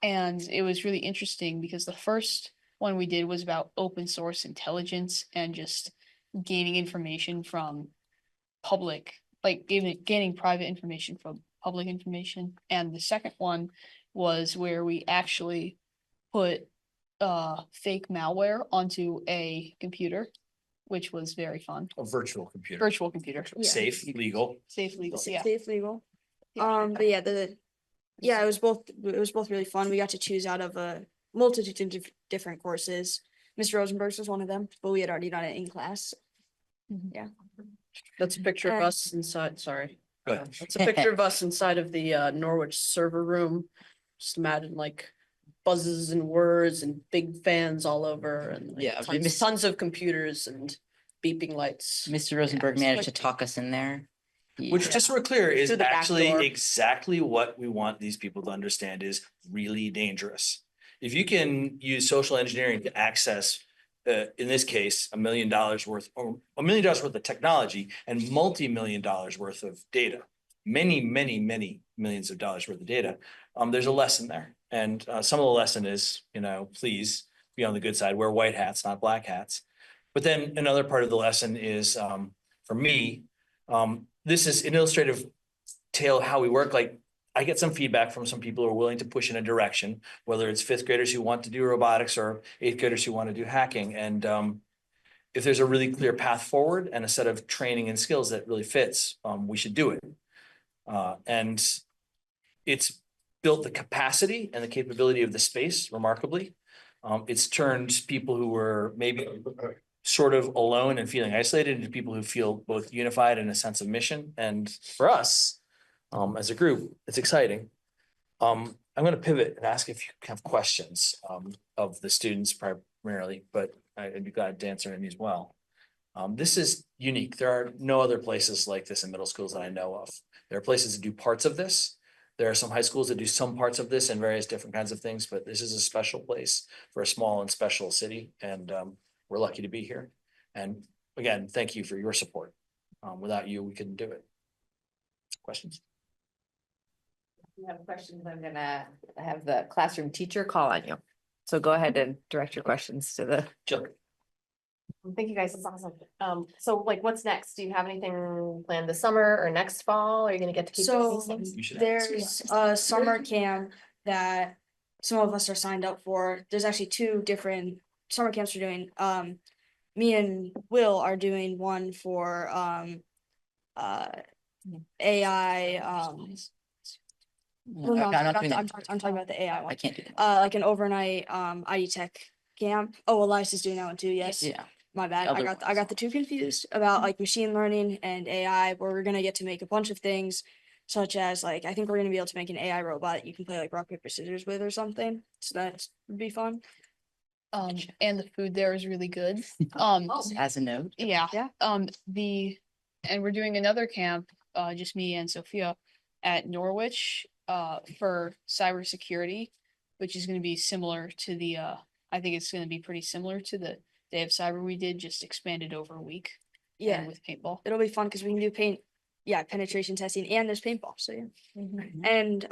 And it was really interesting because the first one we did was about open source intelligence and just gaining information from public, like gaining private information from public information. And the second one was where we actually put fake malware onto a computer, which was very fun. A virtual computer. Virtual computer. Safe, legal. Safe, legal, yeah. Safe, legal. Yeah. But yeah, it was both really fun. We got to choose out of a multitude of different courses. Mr. Rosenberg's was one of them, but we had already done it in class. Yeah. That's a picture of us inside, sorry. Go ahead. That's a picture of us inside of the Norwich server room. Just mad and like buzzes and words and big fans all over, and like, Yeah, but tons of computers and beeping lights. Mr. Rosenberg it's managed like- to talk us in there. Which, just so we're clear, is Through the back actually door. exactly what we want these people to understand is really dangerous. If you can use social engineering to access, in this case, $1 million worth, or $1 million worth of technology and multi-million dollars worth of data, many millions of dollars worth of data, there's a lesson there. And some of the lesson is, you know, please be on the good side, wear white hats, not black hats. But then another part of the lesson is, for me, this is an illustrative tale of how we work. Like, I get some feedback from some people who are willing to push in a direction, whether it's fifth graders who want to do robotics or eighth graders who want to do hacking. And if there's a really clear path forward and a set of training and skills that really fits, we should do it. And it's built the capacity and the capability of the space remarkably. It's turned people who were maybe sort of alone and feeling isolated into people who feel both unified and a sense of mission. And for us, as a group, it's exciting. I'm going to pivot and ask if you have questions of the students primarily, but I'd be glad to answer any as well. This is unique. There are no other places like this in middle schools that I know of. There are places that do parts of this. There are some high schools that do some parts of this and various different kinds of things, but this is a special place for a small and special city. And we're lucky to be here. And again, thank you for your support. Without you, we couldn't do it. Questions? If you have questions, I'm gonna have the classroom teacher call on you. So go ahead and direct your questions to the. Jill. Thank you guys, it's awesome. So like, what's next? Do you have anything planned this summer or next fall? Are you gonna get to keep doing these things? You should ask. There's a summer camp that some of us are signed up for. There's actually 2 different summer camps we're doing. Me and Will are doing one for AI. Well, no, I'm not doing I'm that. talking about the AI I one. can't do that. Like an overnight ID Tech camp. Oh, Elias is doing that one too. Yes. Yeah. My bad. Other I got the 2 confused about like machine learning and AI, where we're gonna get to make a bunch of things, such as like I think we're gonna be able to make an AI robot you can play like rock paper scissors with or something. So that would be fun. And the food there is really good. As a note. Yeah. Yeah. And we're doing another camp, just me and Sophia at Norwich, for cybersecurity, which is gonna be similar to the, I think it's gonna be pretty similar to the Day of Cyber we did, just expanded over a week. Yeah, and with paintball. it'll be fun because we can do penetration testing, and there's paintball. So yeah. And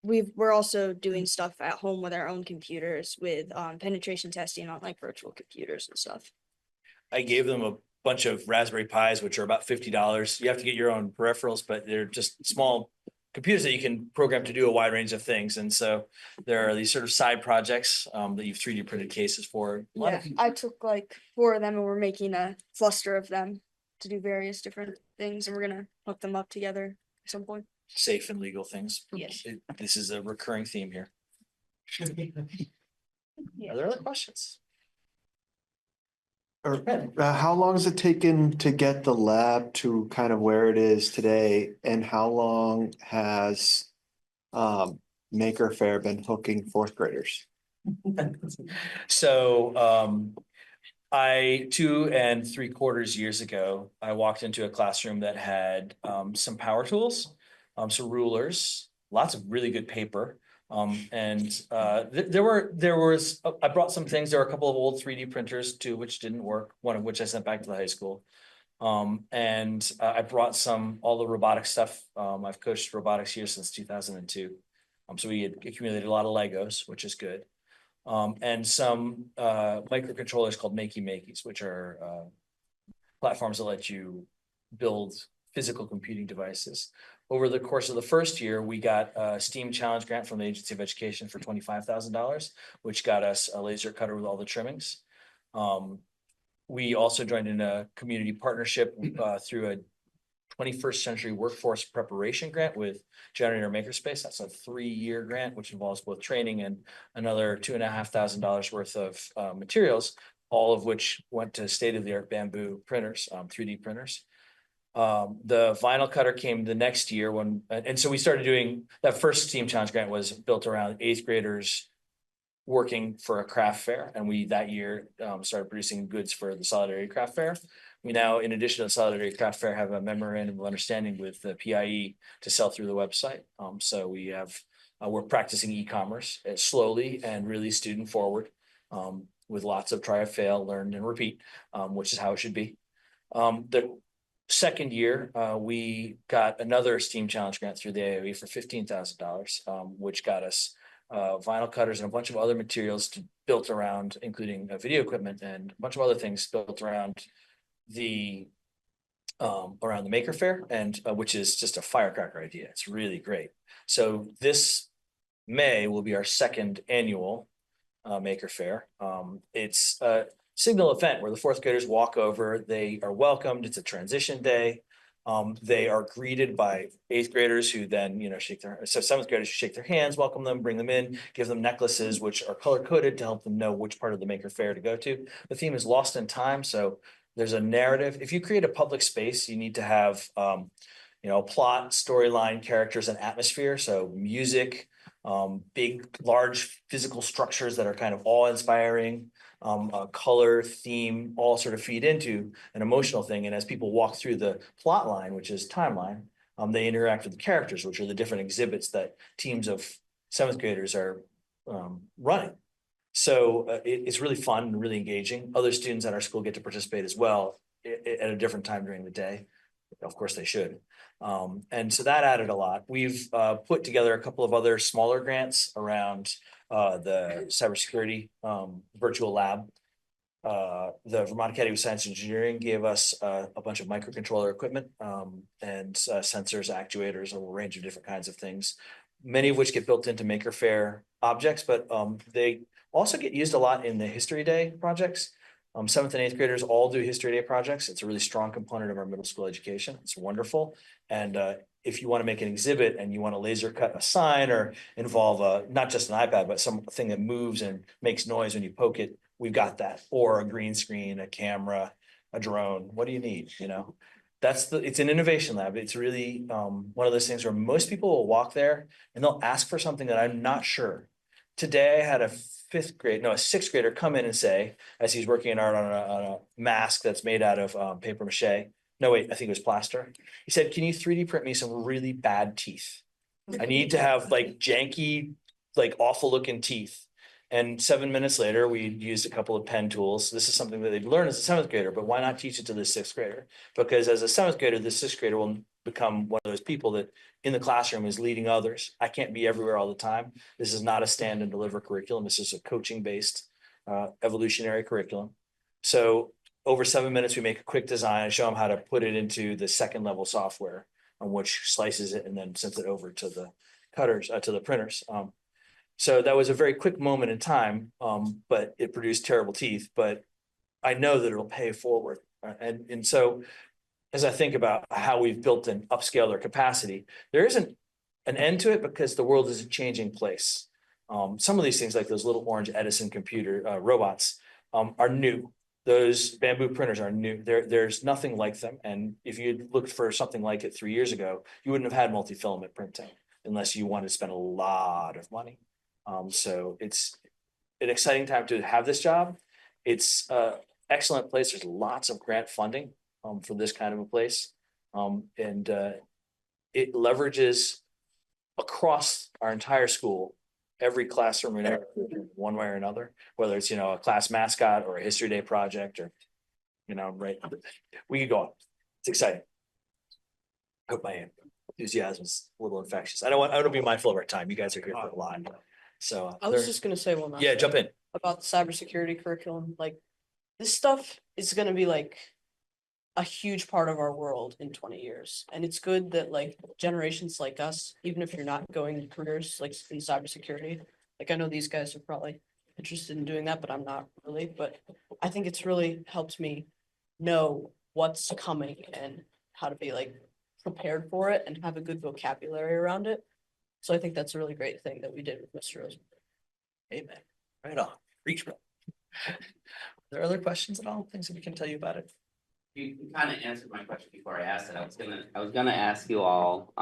we're also doing stuff at home with our own computers with penetration testing on like virtual computers and stuff. I gave them a bunch of Raspberry Pis, which are about $50. You have to get your own peripherals, but they're just small computers that you can program to do a wide range of things. And so there are these sort of side projects that you've 3D printed cases for. Yeah, I took like 4 of them and we're making a cluster of them to do various different things, and we're gonna hook them up together at some point. Safe and legal things. Yes. This is a recurring theme here. Are there other questions? How long has it taken to get the lab to kind of where it is today? And how long has Maker Faire been hooking 4th graders? So I 2 3/4 years ago, I walked into a classroom that had some power tools, some rulers, lots of really good paper. I brought some things. There were a couple of old 3D printers too, which didn't work, one of which I sent back to the high school. I brought all the robotic stuff. I've coached robotics here since 2002. So we had accumulated a lot of Legos, which is good. And some microcontrollers called Makey-Makeys, which are platforms that let you build physical computing devices. Over the course of the first year, we got a STEAM Challenge grant from the Agency of Education for $25,000, which got us a laser cutter with all the trimmings. We also joined in a community partnership through a 21st Century Workforce Preparation Grant with Generator Makerspace. That's a 3-year grant, which involves both training and another $2,500 worth of materials, all of which went to state-of-the-art bamboo printers, 3D printers. The vinyl cutter came the next year and so we started doing that. First STEAM Challenge grant was built around 8th graders working for a craft fair. And we that year started producing goods for the Solidarity Craft Fair. We now, in addition to the Solidarity Craft Fair, have a memorandum of understanding with the PIE to sell through the website. So we have, we're practicing e-commerce slowly and really student forward with lots of try, fail, learn, and repeat, which is how it should be. The second year, we got another STEAM Challenge grant through the AOE for $15,000, which got us vinyl cutters and a bunch of other materials built around, including video equipment and a bunch of other things built around the around the Maker Faire, and which is just a firecracker idea. It's really great. So this May will be our second annual Maker Faire. It's a signal event where the fourth graders walk over. They are welcomed. It's a transition day. They are greeted by eighth graders who then, seventh graders who shake their hands, welcome them, bring them in, give them necklaces, which are color coded to help them know which part of the Maker Faire to go to. The theme is Lost in Time. So there's a narrative. If you create a public space, you need to have, plot, storyline, characters, and atmosphere. So music, big, large physical structures that are kind of awe-inspiring, color, theme, all sort of feed into an emotional thing. And as people walk through the plot line, which is timeline, they interact with the characters, which are the different exhibits that teams of seventh graders are running. So it's really fun and really engaging. Other students at our school get to participate as well at a different time during the day. Of course, they should. And so that added a lot. We've put together a couple of other smaller grants around the cybersecurity virtual lab. The Vermont Academy of Science and Engineering gave us a bunch of microcontroller equipment and sensors, actuators, a range of different kinds of things, many of which get built into Maker Faire objects, but they also get used a lot in the History Day projects. Seventh and eighth graders all do History Day projects. It's a really strong component of our middle school education. It's wonderful. And if you want to make an exhibit and you want to laser cut a sign or involve not just an iPad, but something that moves and makes noise when you poke it, we've got that. Or a green screen, a camera, a drone. What do you need? It's an innovation lab. It's really one of those things where most people will walk there and they'll ask for something that I'm not sure. Today I had a sixth grader come in and say, as he's working art on a mask that's made out of paper mache. No, wait, I think it was plaster. He said, can you 3D print me some really bad teeth? I need to have like janky, like awful looking teeth. And 7 minutes later, we used a couple of pen tools. This is something that they've learned as a seventh grader, but why not teach it to the sixth grader? Because as a seventh grader, the sixth grader will become one of those people that in the classroom is leading others. I can't be everywhere all the time. This is not a stand and deliver curriculum. This is a coaching based evolutionary curriculum. So over 7 minutes, we make a quick design and show them how to put it into the second level software on which slices it and then sends it over to the cutters, to the printers. So that was a very quick moment in time, but it produced terrible teeth, but I know that it'll pay forward. And so as I think about how we've built and upscaled our capacity, there isn't an end to it because the world is a changing place. Some of these things like those little orange Edison computer robots are new. Those bamboo printers are new. There's nothing like them. And if you looked for something like it 3 years ago, you wouldn't have had multi-filament printing unless you wanted to spend a lot of money. So it's an exciting time to have this job. It's an excellent place. There's lots of grant funding for this kind of a place. And it leverages across our entire school, every classroom in every one way or another, whether it's, a class mascot or a History Day project or, right. We could go on. It's exciting. I hope my enthusiasm is a little infectious. I want to be mindful of our time. You guys are here for a lot. So I was just gonna say one last yeah, thing jump in. about the cybersecurity curriculum. Like, this stuff is gonna be like a huge part of our world in 20 years. And it's good that like generations like us, even if you're not going careers like in cybersecurity, like I know these guys are probably interested in doing that, but I'm not really. But I think it's really helped me know what's coming and how to be like prepared for it and have a good vocabulary around it. So I think that's a really great thing that we did with Mr. Rosen. Amen. Right on. Reach. Are there other questions at all? Things that we can tell you about it? You kind of answered my question before I asked it. I was gonna ask you all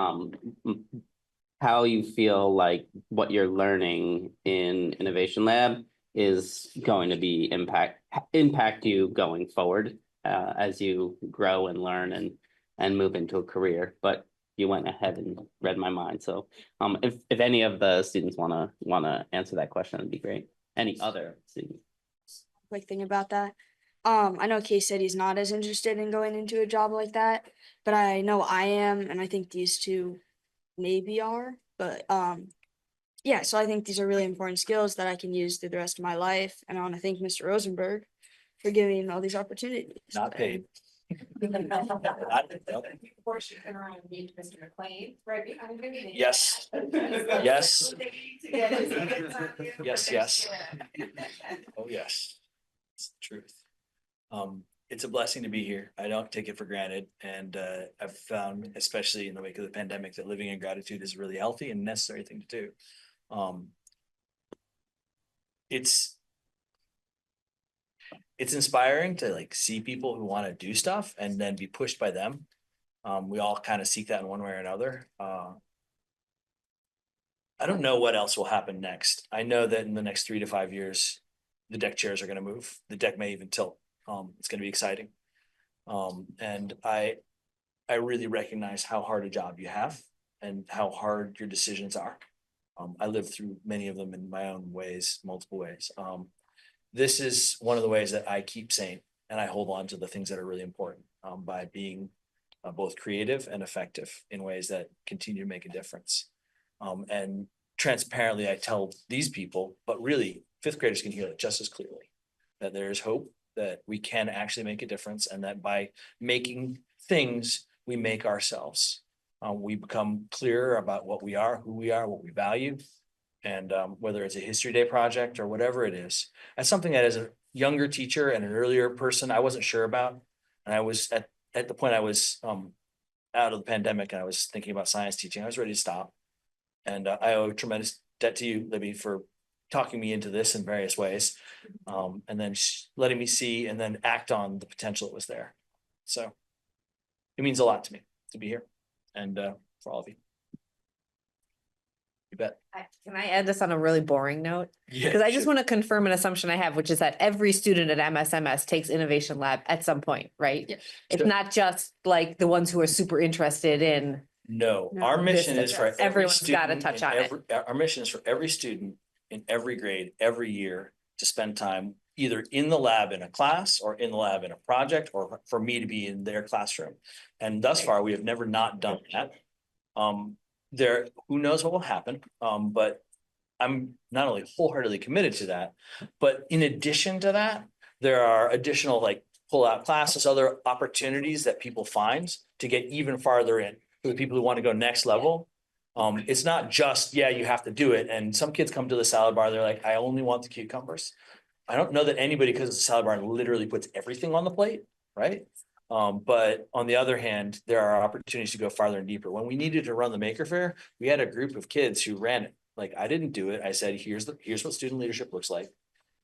how you feel like what you're learning in Innovation Lab is going to be impact you going forward as you grow and learn and move into a career. But you went ahead and read my mind. So if any of the students wanna answer that question, it'd be great. Any other students? Quick thing about that. I know Case said he's not as interested in going into a job like that, but I know I am, and I think these two maybe are. But yeah, so I think these are really important skills that I can use through the rest of my life. And I want to thank Mr. Rosenberg for giving me all these opportunities. Not paid. Of course, you turn around and meet Mr. McLean right behind him. Yes. Yes. Yes, yes. Oh, yes. It's the truth. It's a blessing to be here. I don't take it for granted. And I've found, especially in the wake of the pandemic, that living in gratitude is a really healthy and necessary thing to do. It's inspiring to like see people who want to do stuff and then be pushed by them. We all kind of seek that in one way or another. I don't know what else will happen next. I know that in the next 3 to 5 years, the deck chairs are going to move. The deck may even tilt. It's going to be exciting. And I really recognize how hard a job you have and how hard your decisions are. I lived through many of them in my own ways, multiple ways. This is one of the ways that I keep sane and I hold on to the things that are really important by being both creative and effective in ways that continue to make a difference. And transparently, I tell these people, but really fifth graders can hear it just as clearly, that there is hope, that we can actually make a difference, and that by making things, we make ourselves. We become clearer about what we are, who we are, what we value. And whether it's a History Day project or whatever it is, that's something that as a younger teacher and an earlier person, I wasn't sure about. And I was at the point I was out of the pandemic and I was thinking about science teaching. I was ready to stop. And I owe a tremendous debt to you, Libby, for talking me into this in various ways. And then letting me see and then act on the potential that was there. So it means a lot to me to be here and for all of you. You bet. Can I add this on a really boring note? Yeah, Because I just want to confirm an assumption I have, which is that every student at MSMS takes Innovation Lab at some point, right? Yeah. It's Sure. not just like the ones who are super interested in. No, our mission is for every Everyone's gotta student touch in on it. Our mission is for every student in every grade, every year to spend time either in the lab in a class or in the lab in a project, or for me to be in their classroom. And thus far, we have never not done that. Who knows what will happen, but I'm not only wholeheartedly committed to that, but in addition to that, there are additional like pull-out classes, other opportunities that people find to get even farther in for the people who want to go next level. It's not just, yeah, you have to do it. And some kids come to the salad bar, they're like, I only want the cucumbers. I don't know that anybody, because it's a salad bar, literally puts everything on the plate, right? But on the other hand, there are opportunities to go farther and deeper. When we needed to run the Maker Faire, we had a group of kids who ran it. Like, I didn't do it. I said, here's what student leadership looks like.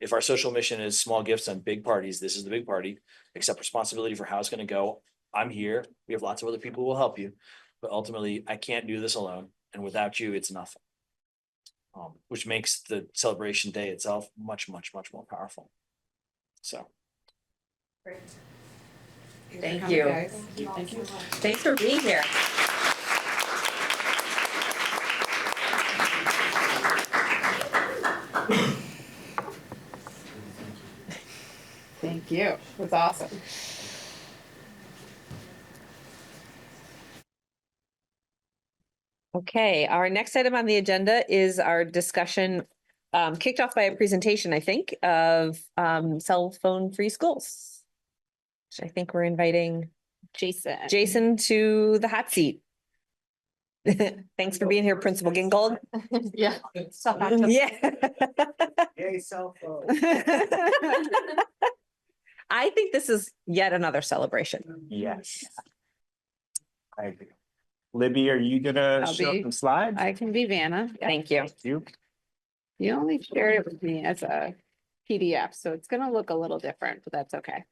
If our social mission is small gifts and big parties, this is the big party. Accept responsibility for how it's going to go. I'm here. We have lots of other people who will help you. But ultimately, I can't do this alone. And without you, it's nothing. Which makes the celebration day itself much, much, much more powerful. So. Great. Thank you. Thank you. Thanks for being here. Thank you. That's awesome. Okay, our next item on the agenda is our discussion, kicked off by a presentation, I think, of cell phone free schools. Which I think we're inviting Jason to the hot seat. Thanks for being here, Principal Gingold. Yeah. Yeah. Yay, cell phone. I think this is yet another celebration. Yes. I agree. Libby, are you gonna I'll show be- some slides? I can be Vanna. Thank you. You? You only shared it with me as a PDF, so it's gonna look a little different, but that's okay.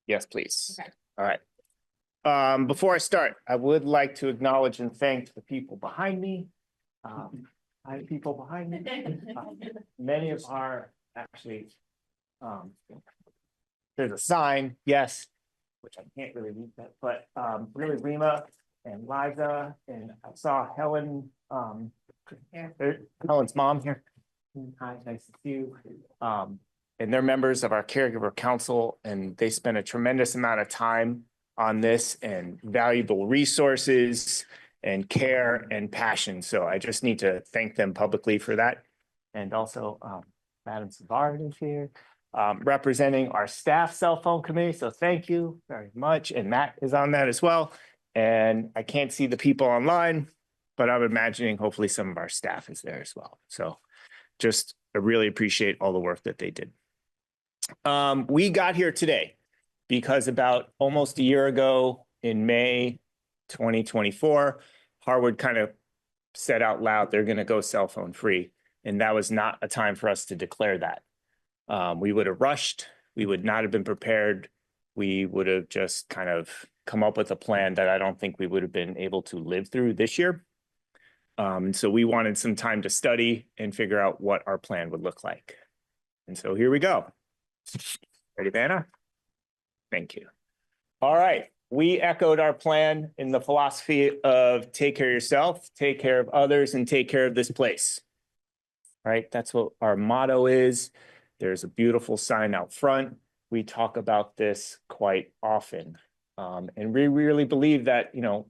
Yes, please. Okay. All right. Before I start, I would like to acknowledge and thank the people behind me. I have people behind me. Many of our actually, there's a sign, yes, which I can't really read that, but really Rima and Liza, and I saw Helen, Helen's mom here. Hi, nice to see you. And they're members of our caregiver council, and they spend a tremendous amount of time on this and valuable resources and care and passion. So I just need to thank them publicly for that. And also Madam Savard is here, representing our staff cell phone committee. So thank you very much. And Matt is on that as well. And I can't see the people online, but I'm imagining hopefully some of our staff is there as well. So just I really appreciate all the work that they did. We got here today because about almost a year ago in May 2024, Harwood kind of said out loud they're going to go cell phone free. And that was not a time for us to declare that. We would have rushed. We would not have been prepared. We would have just kind of come up with a plan that I don't think we would have been able to live through this year. And so we wanted some time to study and figure out what our plan would look like. And so here we go. Ready, Vanna? Thank you. All right. We echoed our plan in the philosophy of take care of yourself, take care of others, and take care of this place. Right? That's what our motto is. There's a beautiful sign out front. We talk about this quite often. And we really believe that, you know,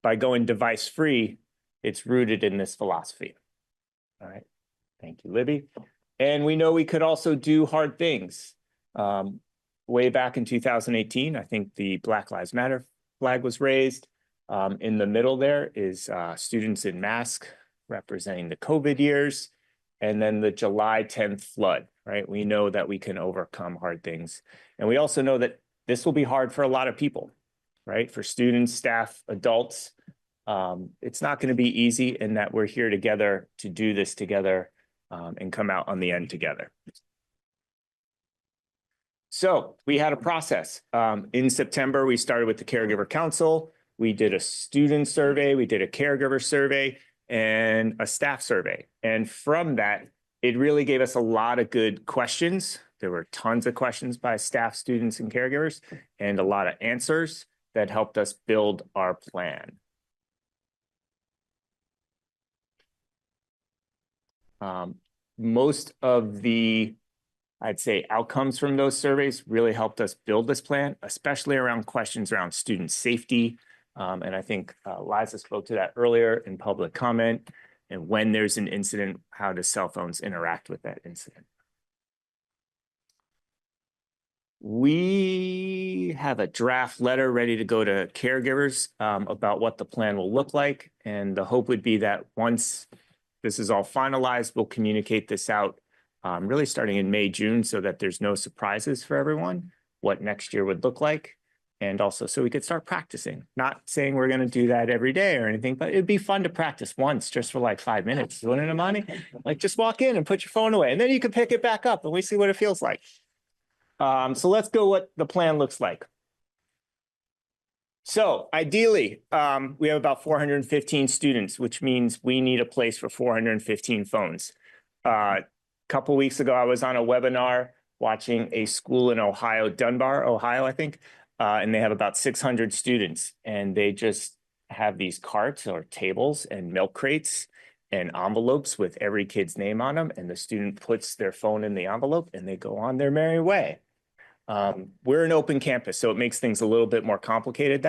by going device free, it's rooted in this philosophy. All right. Thank you, Libby. And we know we could also do hard things. Way back in 2018, I think the Black Lives Matter flag was raised. In the middle there is students in masks representing the COVID years. And then the July 10th flood, right? We know that we can overcome hard things. And we also know that this will be hard for a lot of people, right? For students, staff, adults. It's not going to be easy, and that we're here together to do this together and come out on the end together. So we had a process. In September, we started with the Caregiver Council. We did a student survey, we did a caregiver survey, and a staff survey. And from that, it really gave us a lot of good questions. There were tons of questions by staff, students, and caregivers, and a lot of answers that helped us build our plan. Most of the, I'd say, outcomes from those surveys really helped us build this plan, especially around questions around student safety. And I think Liza spoke to that earlier in public comment. And when there's an incident, how do cell phones interact with that incident? We have a draft letter ready to go to caregivers about what the plan will look like. And the hope would be that once this is all finalized, we'll communicate this out really starting in May, June, so that there's no surprises for everyone, what next year would look like. And also so we could start practicing, not saying we're going to do that every day or anything, but it'd be fun to practice once just for like 5 minutes. Wouldn't it, Amani? Like just walk in and put your phone away and then you can pick it back up and we see what it feels like. So let's go what the plan looks like. So ideally, we have about 415 students, which means we need a place for 415 phones. A couple weeks ago, I was on a webinar watching a school in Ohio, Dunbar, Ohio, I think. And they have about 600 students, and they just have these carts or tables and milk crates and envelopes with every kid's name on them. And the student puts their phone in the envelope and they go on their merry way. We're an open campus, so it makes things a little bit more complicated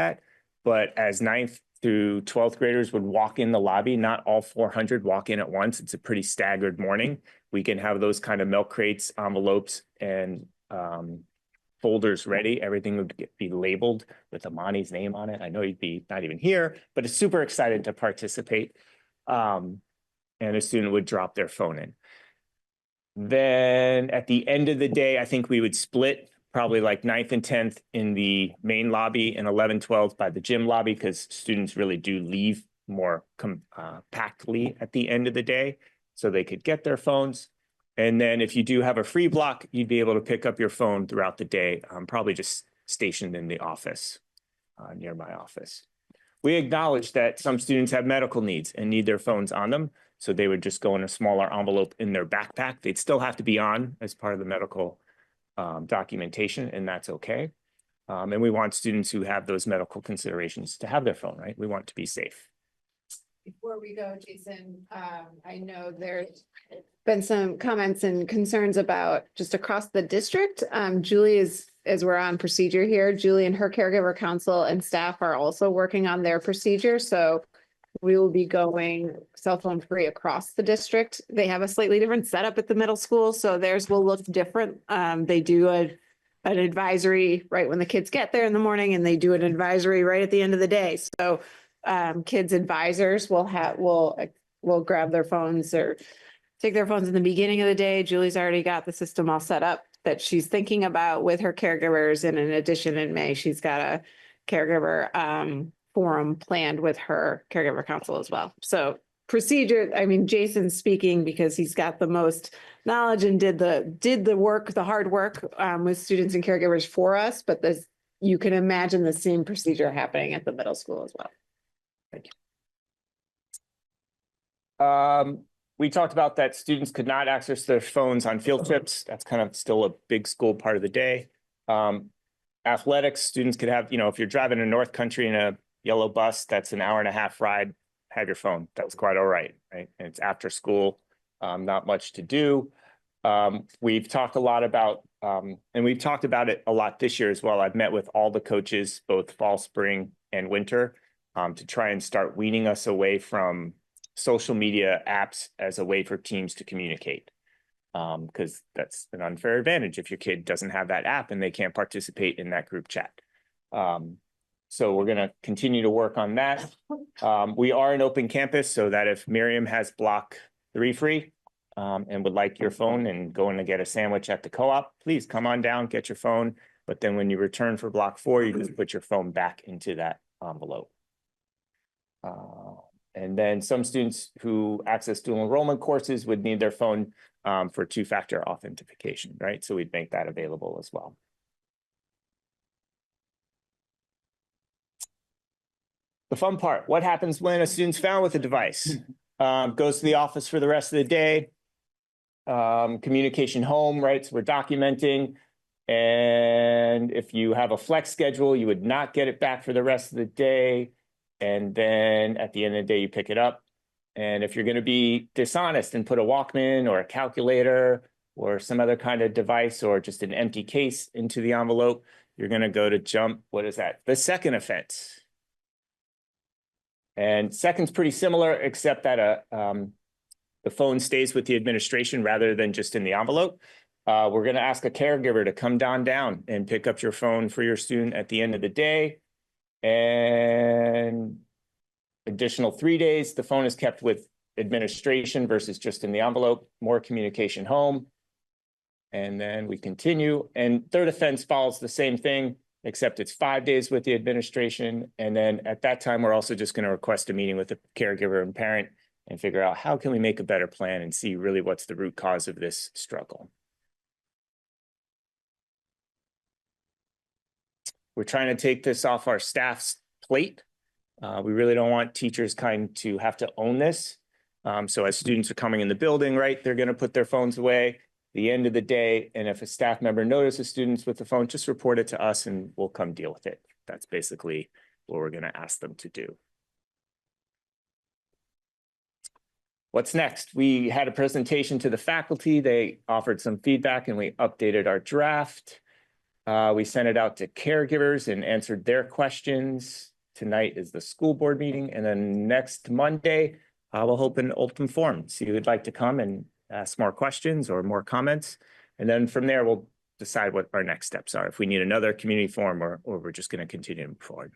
but as 9th through 12th graders would walk in the lobby, not all 400 walk in at once. It's a pretty staggered morning. We can have those kind of milk crates, envelopes, and folders ready. Everything would be labeled with Amani's name on it. I know you'd be not even here, but it's super excited to participate. And a student would drop their phone in. Then at the end of the day, I think we would split probably like 9th and 10th in the main lobby and 11th, 12th by the gym lobby, because students really do leave more compactly at the end of the day so they could get their phones. And then if you do have a free block, you'd be able to pick up your phone throughout the day, probably just stationed in the office, near my office. We acknowledge that some students have medical needs and need their phones on them, so they would just go in a smaller envelope in their backpack. They'd still have to be on as part of the medical documentation, and that's okay. And we want students who have those medical considerations to have their phone, right? We want to be safe. Before we go, Jason, I know there's been some comments and concerns about just across the district. Julie is, as we're on procedure here, Julie and her caregiver council and staff are also working on their procedure. So we will be going cell phone free across the district. They have a slightly different setup at the middle school, so theirs will look different. They do an advisory right when the kids get there in the morning, and they do an advisory right at the end of the day. So kids advisors will grab their phones or take their phones in the beginning of the day. Julie's already got the system all set up that she's thinking about with her caregivers. And in addition, in May, she's got a caregiver forum planned with her caregiver council as well. So procedure, I mean, Jason's speaking because he's got the most knowledge and did the work, the hard work with students and caregivers for us. But you can imagine the same procedure happening at the middle school as well. Thank you. We talked about that students could not access their phones on field trips. That's kind of still a big school part of the day. Athletics, students could have, if you're driving to North Country in a yellow bus, that's an 1.5-hour ride, have your phone. That's quite all right, right? And it's after school, not much to do. We've talked a lot about, and we've talked about it a lot this year as well. I've met with all the coaches, both fall, spring, and winter, to try and start weaning us away from social media apps as a way for teams to communicate. Because that's an unfair advantage if your kid doesn't have that app and they can't participate in that group chat. So we're going to continue to work on that. We are an open campus, so that if Miriam has block 3 free and would like your phone and going to get a sandwich at the co-op, please come on down, get your phone. But then when you return for block 4, you just put your phone back into that envelope. And then some students who access dual enrollment courses would need their phone for 2-factor authentication, right? So we'd make that available as well. The fun part, what happens when a student's found with a device? Goes to the office for the rest of the day. Communication home, right? So we're documenting. And if you have a flex schedule, you would not get it back for the rest of the day. And then at the end of the day, you pick it up. And if you're going to be dishonest and put a Walkman or a calculator or some other kind of device or just an empty case into the envelope, you're going to go to jump, what is that? The second offense. And second's pretty similar, except that the phone stays with the administration rather than just in the envelope. We're going to ask a caregiver to come down and pick up your phone for your student at the end of the day. And additional 3 days, the phone is kept with administration versus just in the envelope, more communication home. And then we continue. And third offense follows the same thing, except it's 5 days with the administration. And then at that time, we're also just going to request a meeting with the caregiver and parent and figure out how can we make a better plan and see really what's the root cause of this struggle. We're trying to take this off our staff's plate. We really don't want teachers to have to own this. So as students are coming in the building, right, they're going to put their phones away at the end of the day. And if a staff member notices students with the phone, just report it to us and we'll come deal with it. That's basically what we're going to ask them to do. What's next? We had a presentation to the faculty. They offered some feedback and we updated our draft. We sent it out to caregivers and answered their questions. Tonight is the school board meeting. And then next Monday, we'll open an open forum. So you would like to come and ask more questions or more comments. And then from there, we'll decide what our next steps are. If we need another community forum or we're just going to continue to move forward.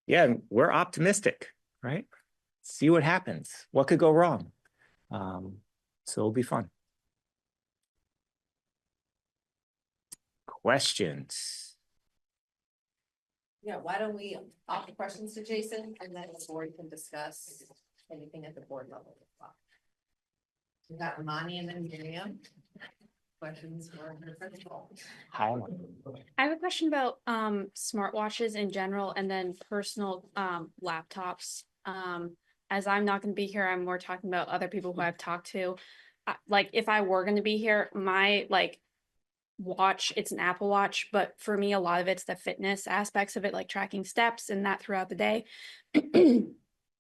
Yeah, and we're optimistic, right? See what happens. What could go wrong? So it'll be fun. Questions? Yeah, why don't we offer questions to Jason and then the board can discuss anything at the board level as well. We got Amani and then Miriam. Questions for the principal. Hi. I have a question about smartwatches in general and then personal laptops. As I'm not going to be here, I'm more talking about other people who I've talked to. Like if I were going to be here, my watch, it's an Apple Watch, but for me a lot of it's the fitness aspects of it, like tracking steps and that throughout the day.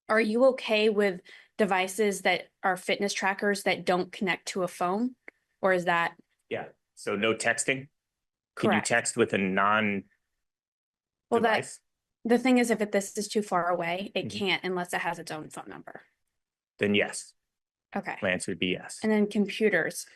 Are you okay with devices that are fitness trackers that don't connect to a phone, or is that? Yeah, so no texting. Can Correct. you text with a non-device? The thing is, if this is too far away, it Mhm. can't unless it has its own phone number. Then yes, Okay. my answer would be yes. And then computers,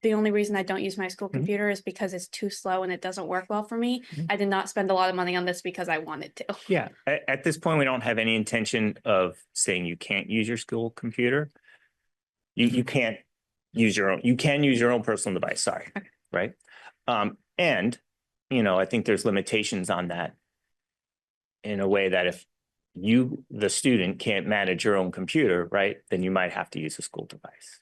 the only reason I don't use my school Mhm. computer is because it's too slow and it doesn't work well for me. Mhm. I did not spend a lot of money on this because I wanted to. Yeah, at this point, we don't have any intention of saying you can't use your school computer. You can't use your own, you can use your own personal device, sorry, right? And, you know, I think there's limitations on that in a way that if you, the student, can't manage your own computer, right, then you might have to use a school device.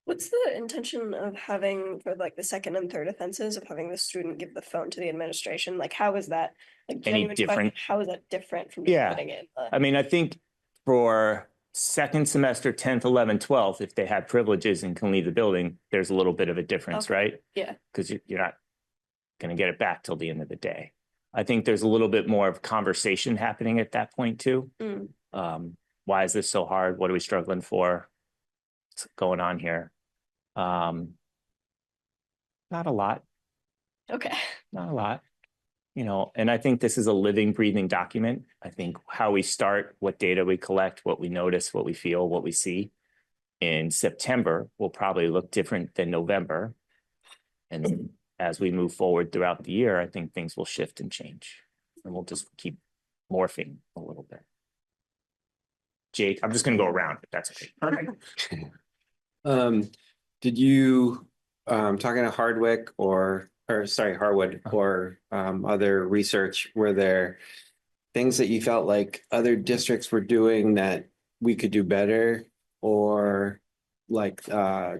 What's the intention of having for like the second and third offenses of having the student give the phone to the administration? Like, how is that like Any genuine question, different? how is that different from just Yeah, putting it in the? I mean, I think for second semester, 10th, 11th, 12th, if they have privileges and can leave the building, there's a little bit of a difference, Okay. right? Yeah. Because you're not going to get it back till the end of the day. I think there's a little bit more of conversation happening at that point too. Why is this so hard? What are we struggling for? What's going on here? Not a lot. Okay. Not a lot. You know, and I think this is a living, breathing document. I think how we start, what data we collect, what we notice, what we feel, what we see in September will probably look different than November. And as we move forward throughout the year, I think things will shift and change. And we'll just keep morphing a little bit. Jake, I'm just going to go around, if that's okay. Did you, talking to Hardwick or sorry, Harwood or other research, were there things that you felt like other districts were doing that we could do better, or like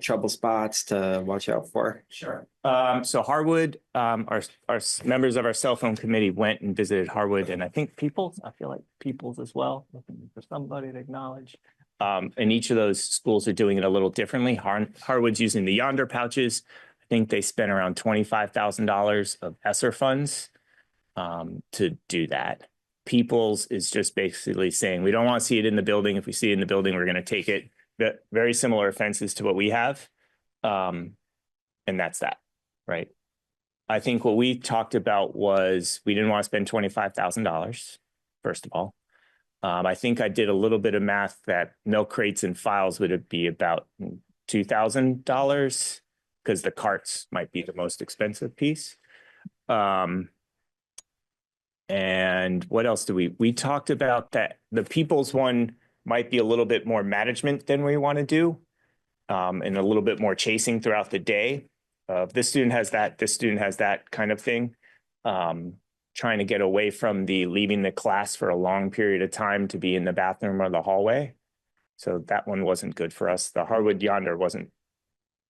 trouble spots to watch out for? Sure. So Harwood, our members of our cell phone committee went and visited Harwood, and I think Peoples, I feel like Peoples as well, looking for somebody to acknowledge. And each of those schools are doing it a little differently. Harwood's using the Yonder pouches. I think they spent around $25,000 of ESSER funds to do that. People's is just basically saying, we don't want to see it in the building. If we see it in the building, we're going to take it. Very similar offenses to what we have. And that's that, right? I think what we talked about was we didn't want to spend $25,000, first of all. I think I did a little bit of math that milk crates and files would be about $2,000 because the carts might be the most expensive piece. And what else do we talked about that the People's one might be a little bit more management than we want to do, and a little bit more chasing throughout the day. This student has that, this student has that kind of thing. Trying to get away from the leaving the class for a long period of time to be in the bathroom or the hallway. So that one wasn't good for us. The Harwood Yonder wasn't,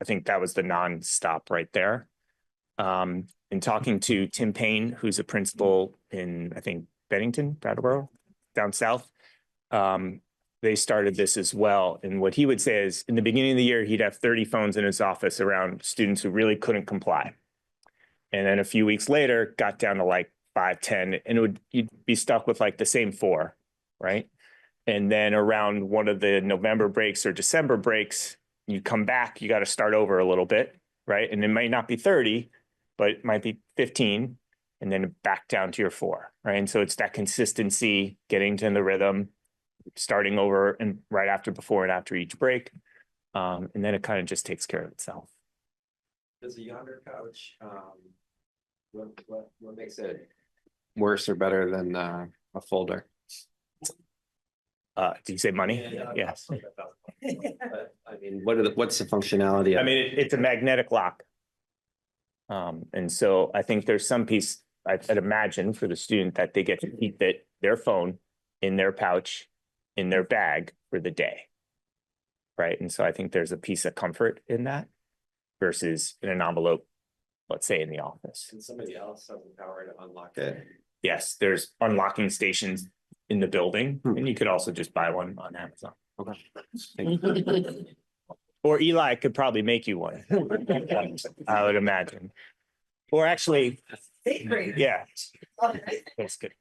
I think that was the non-stop right there. In talking to Tim Payne, who's a principal in, I think, Bennington, Brattleboro, down south, they started this as well. And what he would say is in the beginning of the year, he'd have 30 phones in his office around students who really couldn't comply. And then a few weeks later, got down to like 5, 10, and you'd be stuck with like the same 4, right? And then around one of the November breaks or December breaks, you come back, you got to start over a little bit, right? And it might not be 30, but it might be 15, and then back down to your 4, right? And so it's that consistency, getting to the rhythm, starting over and right after, before and after each break. And then it kind of just takes care of itself. Does a Yonder pouch, what makes it worse or better than a folder? Do you say money? Yes. But, I mean, what's the functionality of I mean, it's a magnetic lock. And so I think there's some piece I'd imagine for the student that they get to keep their phone in their pouch, in their bag for the day. Right. And so I think there's a piece of comfort in that versus in an envelope, let's say in the office. And somebody else has the power to unlock it? Yes, there's unlocking stations in the building, and you could also just buy one on Amazon. Okay. Or Eli could probably make you one, I would imagine. Or actually, yeah, that's good.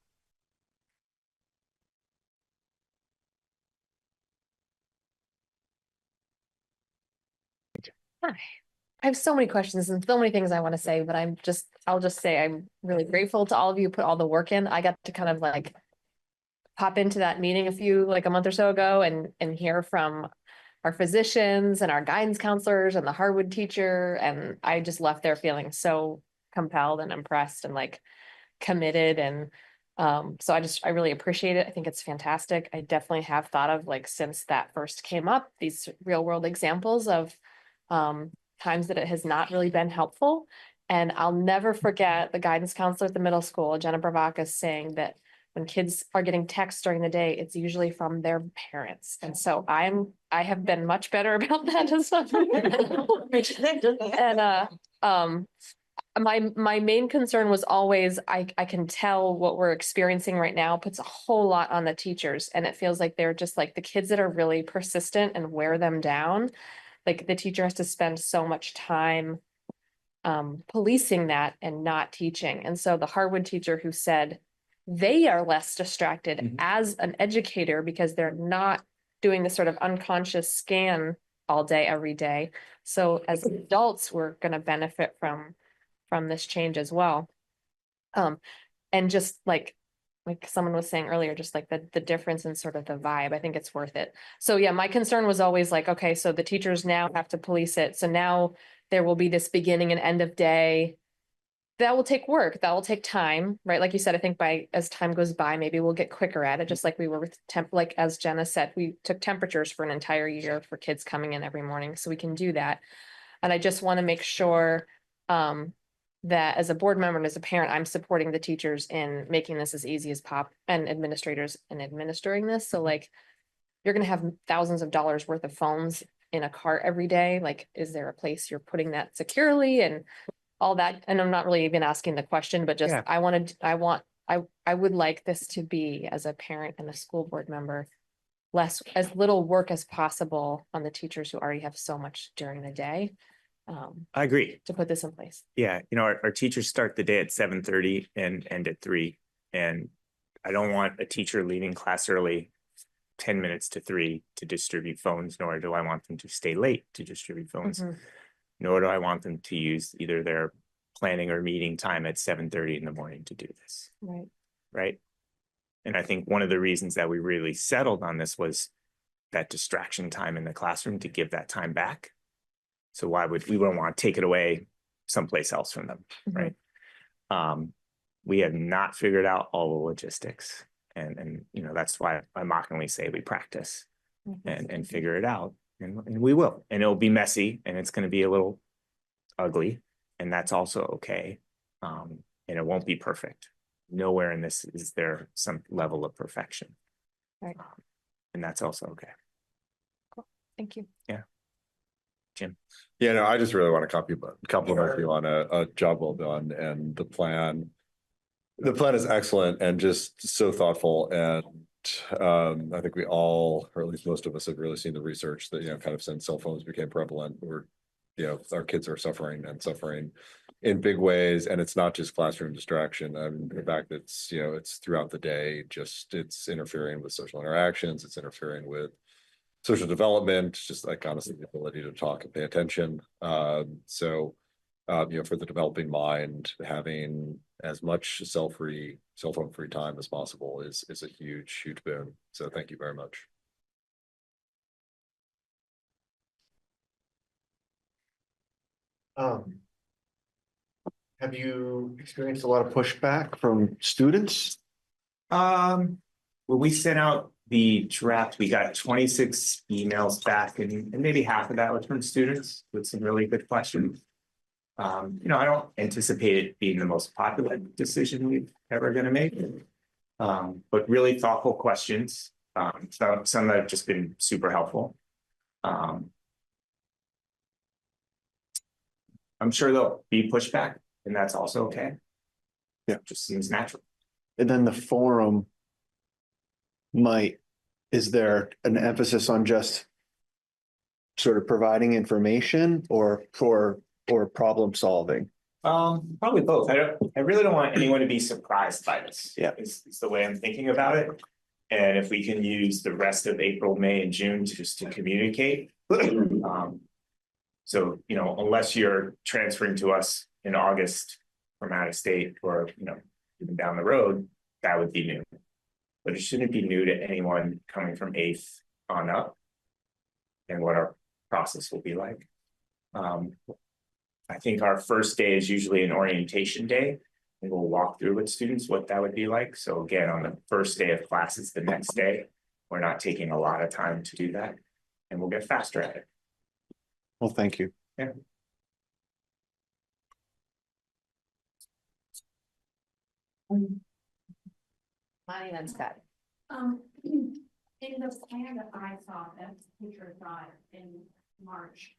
Hi. I have so many questions and so many things I want to say, but I'll just say I'm really grateful to all of you who put all the work in. I got to kind of like pop into that meeting a month or so ago and hear from our physicians and our guidance counselors and the Harwood teacher. And I just left there feeling so compelled and impressed and like committed. And so I really appreciate it. I think it's fantastic. I definitely have thought of like, since that first came up, these real world examples of times that it has not really been helpful. And I'll never forget the guidance counselor at the middle school, Jenna Bravacas, saying that when kids are getting texts during the day, it's usually from their parents. And so I have been much better about that as well. And my main concern was always, I can tell what we're experiencing right now puts a whole lot on the teachers. And it feels like they're just like the kids that are really persistent and wear them down. Like the teacher has to spend so much time policing that and not teaching. And so the Harwood teacher who said they are less distracted as an educator because they're not doing this sort of unconscious scan all day, every day. So as adults, we're going to benefit from this change as well. And just like someone was saying earlier, just like the difference in sort of the vibe, I think it's worth it. So yeah, my concern was always like, okay, so the teachers now have to police it. So now there will be this beginning and end of day. That will take work, that will take time, right? Like you said, I think as time goes by, maybe we'll get quicker at it, just like we were with like as Jenna said, we took temperatures for an entire year for kids coming in every morning, so we can do that. And I just want to make sure that as a board member and as a parent, I'm supporting the teachers in making this as easy as and administrators in administering this. So like, you're going to have thousands of dollars worth of phones in a cart every day. Like, is there a place you're putting that securely and all that? And I'm not really even asking the question, but just, I would like this to be, as a parent and a school board member, as little work as possible on the teachers who already have so much during the day. I agree. To put this in place. Yeah, our teachers start the day at 7:30 and end at 3. And I don't want a teacher leaving class early 10 minutes to 3 to distribute phones, nor do I want them to stay late to distribute phones. Nor do I want them to use either their planning or meeting time at 7:30 in the morning to do this. Right. And I think one of the reasons that we really settled on this was that distraction time in the classroom, to give that time back. So we wouldn't want to take it away someplace else from them, right? We have not figured out all the logistics, and that's why I mockingly say we practice and figure it out, and we will, and it'll be messy, and it's going to be a little ugly, and that's also okay, and it won't be perfect. Nowhere in this is there some level of perfection, right? And that's also okay. Cool. Thank you. Yeah. Jim. Yeah, no, I just really want to compliment you on a job well done, and the plan. The plan is excellent and just so thoughtful, and I think we all, or at least most of us, have really seen the research that kind of since cell phones became prevalent, our kids are suffering in big ways, and it's not just classroom distraction. In fact, it's it's throughout the day. Just it's interfering with social interactions. It's interfering with social development, just like honestly the ability to talk and pay attention. So for the developing mind, having as much cell phone free time as possible is a huge boon. So thank you very much. Have you experienced a lot of pushback from students? When we sent out the draft, we got 26 emails back, and maybe half of that was from students with some really good questions. I don't anticipate it being the most popular decision we've ever going to make, but really thoughtful questions. Some that have just been super helpful. I'm sure there'll be pushback, and that's also okay. Yeah, it just seems natural. And then the forum is there an emphasis on just sort of providing information or problem solving? Probably both. I really don't want anyone to be surprised by this. Yeah, it's the way I'm thinking about it. And if we can use the rest of April, May, and June just to communicate, So, unless you're transferring to us in August from out of state or, even down the road, that would be new. But it shouldn't be new to anyone coming from 8th on up and what our process will be like. I think our first day is usually an orientation day. And we'll walk through with students what that would be like. So again, on the first day of classes, the next day, we're not taking a lot of time to do that. And we'll get faster at it. Well, thank you. Yeah. Money and Scott. In the plan that I saw that teacher got in March.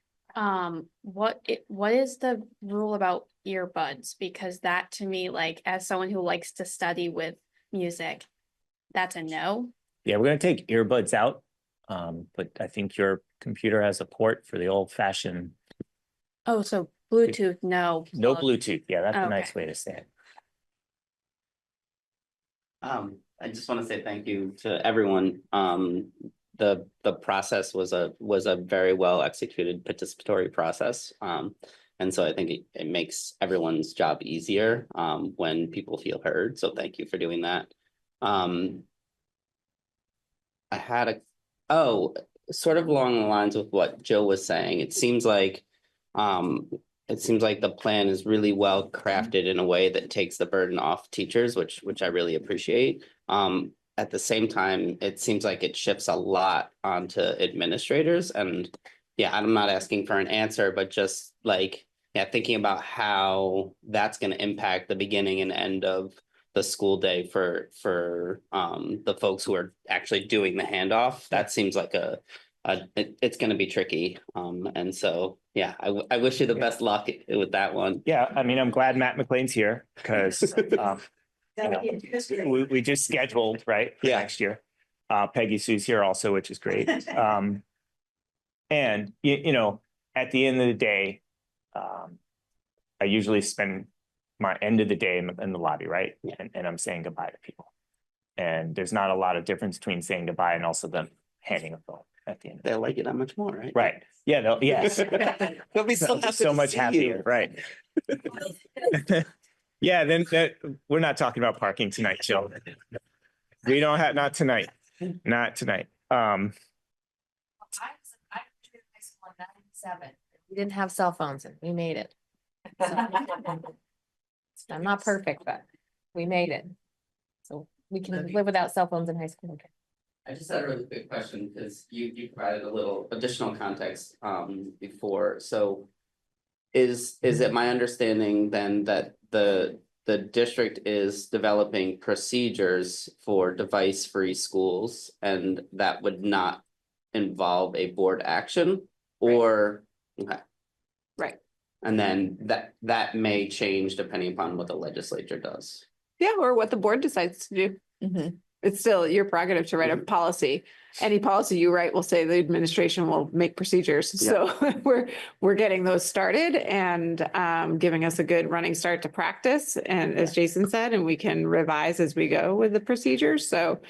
What is the rule about earbuds? Because that to me, like, as someone who likes to study with music, that's a no. Yeah, we're gonna take earbuds out. But I think your computer has a port for the old fashioned. Oh, so Bluetooth, no. No plug. Bluetooth. Yeah, that's a nice Okay. way to say it. I just want to say thank you to everyone. The process was a very well executed participatory process. And so I think it makes everyone's job easier when people feel heard. So thank you for doing that. I had sort of along the lines with what Jill was saying. It seems like the plan is really well crafted in a way that takes the burden off teachers, which I really appreciate. At the same time, it seems like it shifts a lot onto administrators. And yeah, I'm not asking for an answer, but just like, yeah, thinking about how that's going to impact the beginning and end of the school day for the folks who are actually doing the handoff. That seems like it's going to be tricky. And so, yeah, I wish you the best luck with that one. Yeah, I mean, I'm glad Matt McLean's here because we just scheduled, right? For next year. Peggy Sue's here also, which is great. And at the end of the day, I usually spend my end of the day in the lobby, right? And I'm saying goodbye to people. And there's not a lot of difference between saying goodbye and also them handing a phone at the end. They'll like it that much more, right? Right. Yeah, yes. They'll be so happy So to much see happier, you. right? Yeah, then we're not talking about parking tonight, Jill. We don't have, not tonight. Not tonight. I was in high school in 97. We didn't have cell phones and we made it. So, I'm not perfect, but we made it. So we can live without cell phones in high school. Okay. I just had a really quick question because you provided a little additional context before. So is it my understanding then that the district is developing procedures for device-free schools and that would not involve a board action or okay. Right. And then that may change depending upon what the legislature does. Yeah, or what the board decides to do. It's still your prerogative to write a policy. Any policy you write will say the administration will make procedures. So we're getting those started and giving us a good running start to practice. And as Jason said, and we can revise as we go with the procedures. So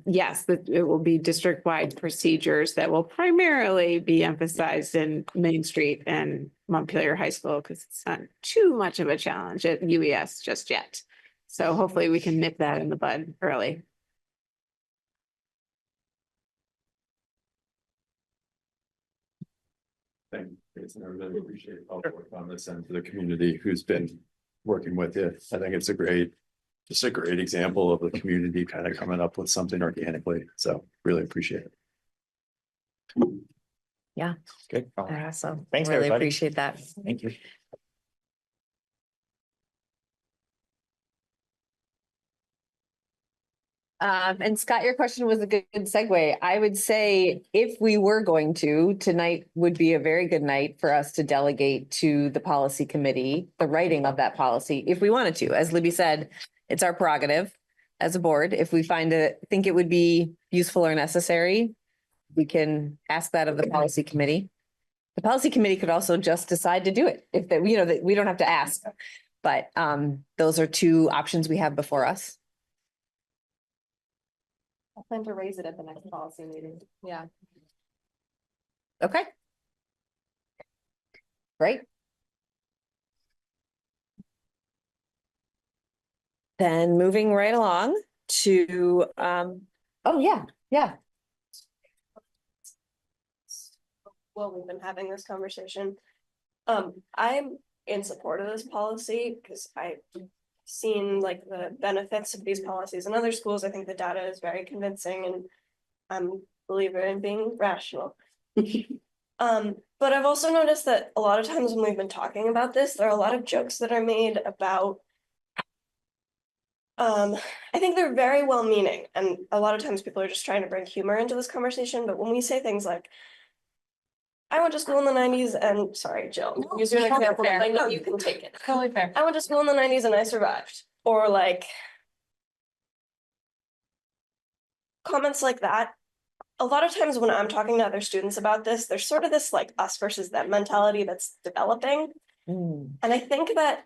yes, it will be district-wide procedures that will primarily be emphasized in Main Street and Montpelier High School because it's not too much of a challenge at UES just yet. So hopefully we can nip that in the bud early. Thank you, Jason. I really appreciate all the work on this and for the community who's been working with it. I think it's just a great example of the community kind of coming up with something organically. So really appreciate it. Yeah. Good. Awesome. Thanks, Really everybody. appreciate that. Thank you. And Scott, your question was a good segue. I would say if we were going to, tonight would be a very good night for us to delegate to the policy committee, the writing of that policy, if we wanted to. As Libby said, it's our prerogative as a board. If we think it would be useful or necessary, we can ask that of the policy committee. The policy committee could also just decide to do it if that, that we don't have to ask. But those are two options we have before us. I plan to raise it at the next policy meeting. Yeah. Okay. Great. Then moving right along to, oh, yeah. Well, we've been having this conversation. I'm in support of this policy because I've seen like the benefits of these policies in other schools. I think the data is very convincing and I'm a believer in being rational. But I've also noticed that a lot of times when we've been talking about this, there are a lot of jokes that are made about I think they're very well meaning, and a lot of times people are just trying to bring humor into this conversation, but when we say things like, I went to school in the 90s and, sorry, Jill, use an example, I know you can take it. Totally fair. I went to school in the 90s and I survived, or like comments like that. A lot of times when I'm talking to other students about this, there's sort of this like us versus them mentality that's developing. And I think that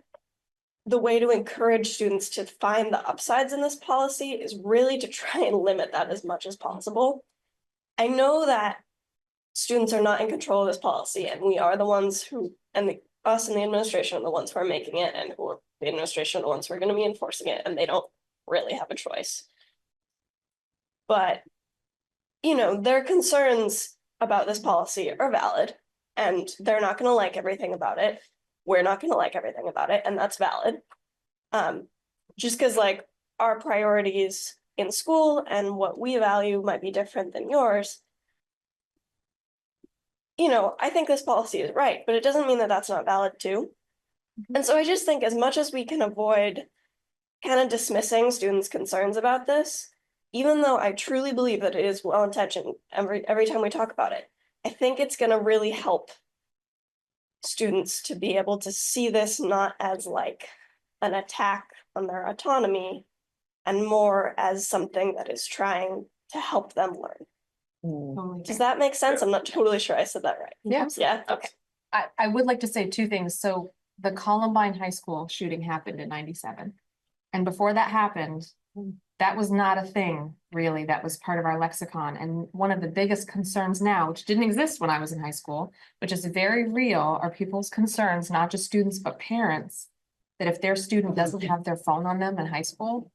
the way to encourage students to find the upsides in this policy is really to try and limit that as much as possible. I know that students are not in control of this policy, and we are the ones who, and us and the administration are the ones who are making it, and who are the administration are the ones who are going to be enforcing it, and they don't really have a choice. But, you know, their concerns about this policy are valid, and they're not going to like everything about it. We're not going to like everything about it, and that's valid. Just because like our priorities in school and what we value might be different than yours. You know, I think this policy is right, but it doesn't mean that that's not valid too. And so I just think as much as we can avoid kind of dismissing students' concerns about this, even though I truly believe that it is well-intentioned every time we talk about it, I think it's going to really help students to be able to see this not as like an attack on their autonomy and more as something that is trying to help them learn. Does that make sense? I'm not totally sure I said that right. Yeah. Yeah, okay. I would like to say two things. So the Columbine High School shooting happened in 97. And before that happened, that was not a thing really that was part of our lexicon. And one of the biggest concerns now, which didn't exist when I was in high school, which is very real, are people's concerns, not just students, but parents, that if their student doesn't have their phone on them in high school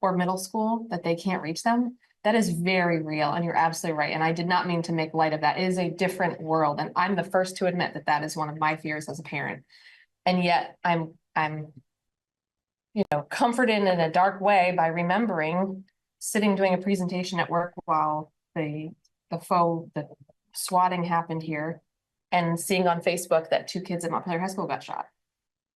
or middle school, that they can't reach them. That is very real, and you're absolutely right. And I did not mean to make light of that. It is a different world, and I'm the first to admit that that is one of my fears as a parent. And yet I'm comforted in a dark way by remembering sitting doing a presentation at work while the swatting happened here, and seeing on Facebook that 2 kids at Montpelier High School got shot.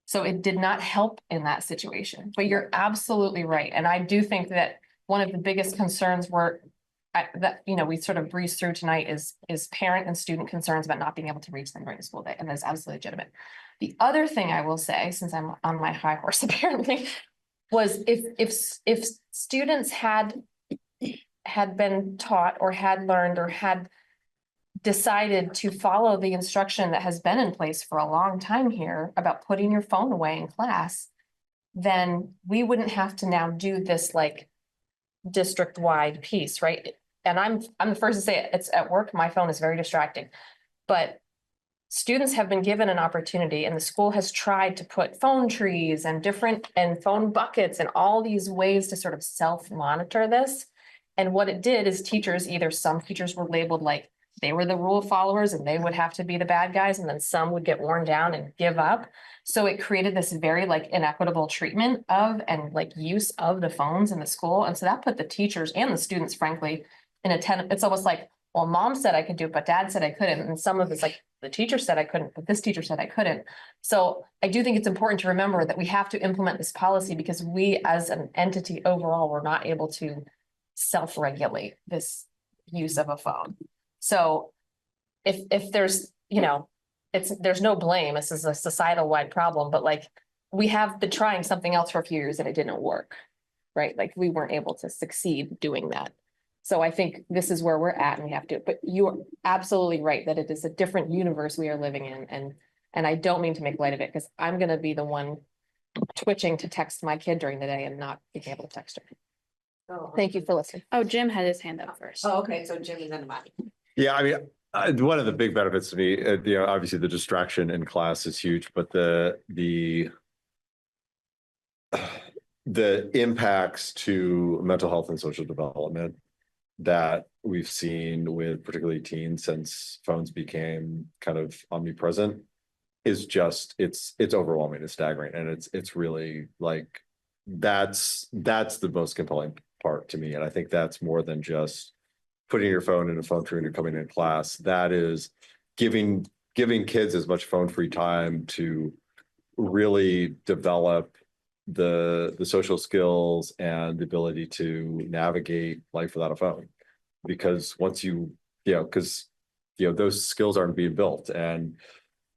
So it did not help in that situation. But you're absolutely right, and I do think that one of the biggest concerns we sort of breezed through tonight is parent and student concerns about not being able to reach them during the school day, and that's absolutely legitimate. The other thing I will say, since I'm on my high horse apparently, was if students had been taught or had learned or had decided to follow the instruction that has been in place for a long time here about putting your phone away in class, then we wouldn't have to now do this like district-wide piece, right? And I'm the first to say it, it's at work, my phone is very distracting, but students have been given an opportunity, and the school has tried to put phone trees and phone buckets and all these ways to sort of self-monitor this. And what it did is some teachers were labeled like they were the rule followers and they would have to be the bad guys, and then some would get worn down and give up. So it created this very like inequitable treatment of and like use of the phones in the school. And so that put the teachers and the students, frankly, in it's almost like, well, mom said I could do it, but dad said I couldn't. And some of it's like, the teacher said I couldn't, but this teacher said I couldn't. So I do think it's important to remember that we have to implement this policy because we as an entity overall were not able to self-regulate this use of a phone. So if there's, there's no blame, this is a societal wide problem, but like we have been trying something else for a few years and it didn't work, right? Like we weren't able to succeed doing that. So I think this is where we're at and we have to, but you're absolutely right that it is a different universe we are living in. And I don't mean to make light of it because I'm going to be the one twitching to text my kid during the day and not being able to text her. Thank you for listening. Oh, Jim had his hand up first. Oh, okay, so Jim is in the body. Yeah, I mean, One of the big benefits to me, obviously the distraction in class is huge, but the impacts to mental health and social development that we've seen with particularly teens since phones became kind of omnipresent is just it's overwhelming, it's staggering, and it's really like that's the most compelling part to me. And I think that's more than just putting your phone in a phone tree and coming in class. That is giving kids as much phone free time to really develop the social skills and the ability to navigate life without a phone. Because once because those skills aren't being built, and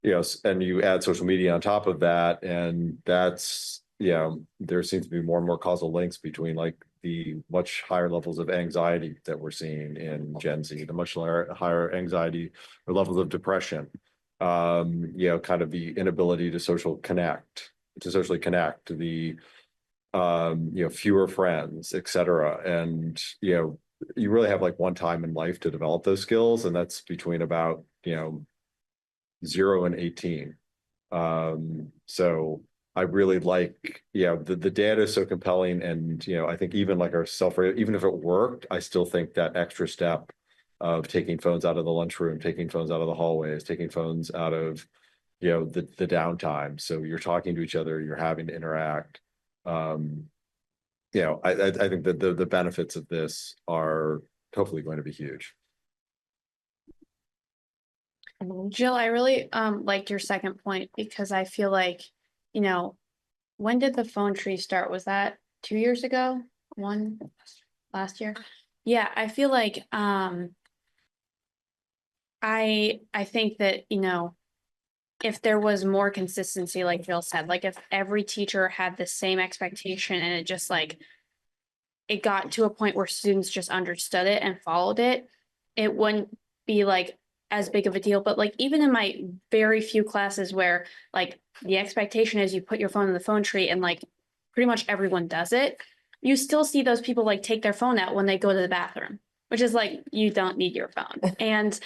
and you add social media on top of that, and that's there seems to be more and more causal links between like the much higher levels of anxiety that we're seeing in Gen Z, the much higher anxiety or levels of depression, kind of the inability to socially connect, the fewer friends, etc. And you really have like one time in life to develop those skills, and that's between about 0 and 18. So I really like, the data is so compelling, and I think even like even if it worked, I still think that extra step of taking phones out of the lunchroom, taking phones out of the hallways, taking phones out of the downtime. So you're talking to each other, you're having to interact. I think that the benefits of this are hopefully going to be huge. Jill, I really liked your second point, because I feel like, when did the phone tree start? Was that 2 years ago? Last year? Yeah, I feel like I think that, if there was more consistency, like Jill said, like if every teacher had the same expectation, and it just like it got to a point where students just understood it and followed it, it wouldn't be like as big of a deal. But like even in my very few classes where like the expectation is you put your phone in the phone tree and like pretty much everyone does it, you still see those people like take their phone out when they go to the bathroom, which is like, you don't need your phone. And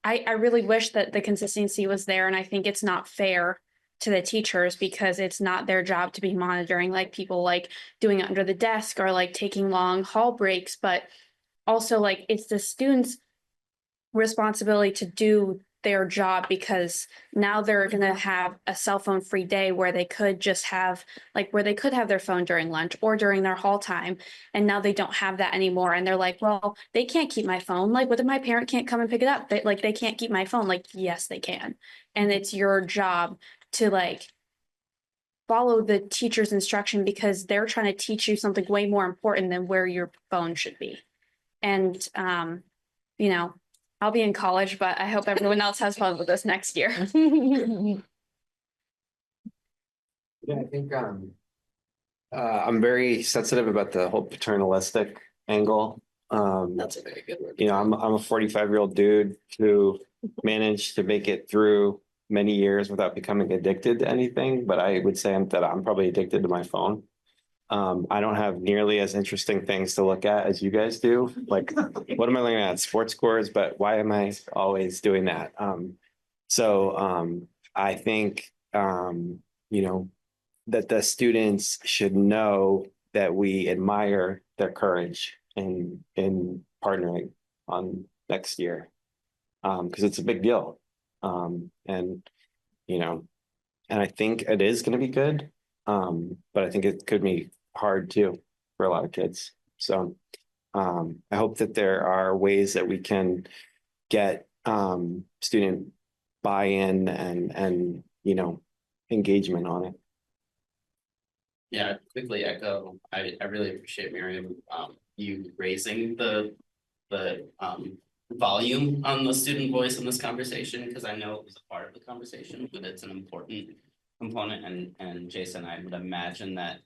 I really wish that the consistency was there, and I think it's not fair to the teachers, because it's not their job to be monitoring like people like doing it under the desk or like taking long hall breaks, but also like it's the students' responsibility to do their job, because now they're going to have a cell phone free day where they could just have their phone during lunch or during their hall time, and now they don't have that anymore, and they're like, well, they can't keep my phone, like what if my parent can't come and pick it up? They can't keep my phone. Like, yes, they can. And it's your job to like follow the teacher's instruction, because they're trying to teach you something way more important than where your phone should be. And I'll be in college, but I hope everyone else has fun with this next year. Yeah, I think I'm very sensitive about the whole paternalistic angle. That's a very good word. I'm a 45-year-old dude who managed to make it through many years without becoming addicted to anything, but I would say that I'm probably addicted to my phone. I don't have nearly as interesting things to look at as you guys do. Like, what am I looking at? Sports scores, but why am I always doing that? I think, that the students should know that we admire their courage in partnering on next year. Because it's a big deal. And I think it is going to be good. But I think it could be hard too for a lot of kids. So I hope that there are ways that we can get student buy-in and engagement on it. Yeah, quickly echo. I really appreciate Miriam, you raising the volume on the student voice in this conversation, because I know it was a part of the conversation, but it's an important component. And Jason, I would imagine that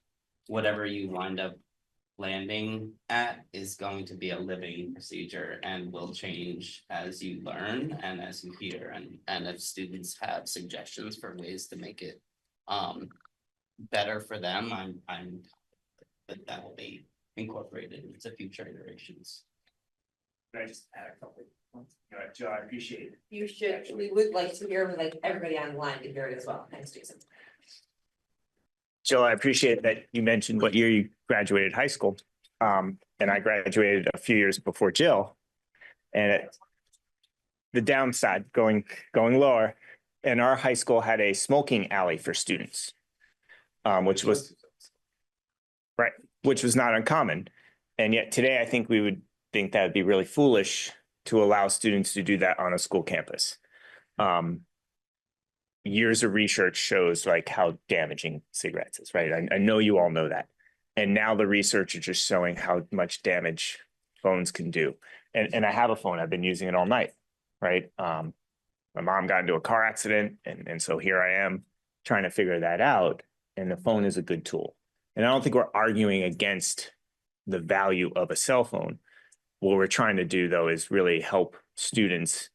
whatever you wind up landing at is going to be a living procedure and will change as you learn and as you hear. And if students have suggestions for ways to make it better for them, I'm that will be incorporated into future iterations. Can I just add a couple Jill, I appreciate it. You should, we would like to hear, like, everybody on the line to hear it as well. Thanks, Jason. Jill, I appreciate that you mentioned what year you graduated high school. And I graduated a few years before Jill. And the downside, going lower, and our high school had a smoking alley for students, which was not uncommon. And yet today, I think we would think that would be really foolish to allow students to do that on a school campus. Years of research shows like how damaging cigarettes is, right? I know you all know that. And now the research is just showing how much damage phones can do. And I have a phone, I've been using it all night, right? My mom got into a car accident, and so here I am trying to figure that out. And the phone is a good tool. And I don't think we're arguing against the value of a cell phone. What we're trying to do, though, is really help students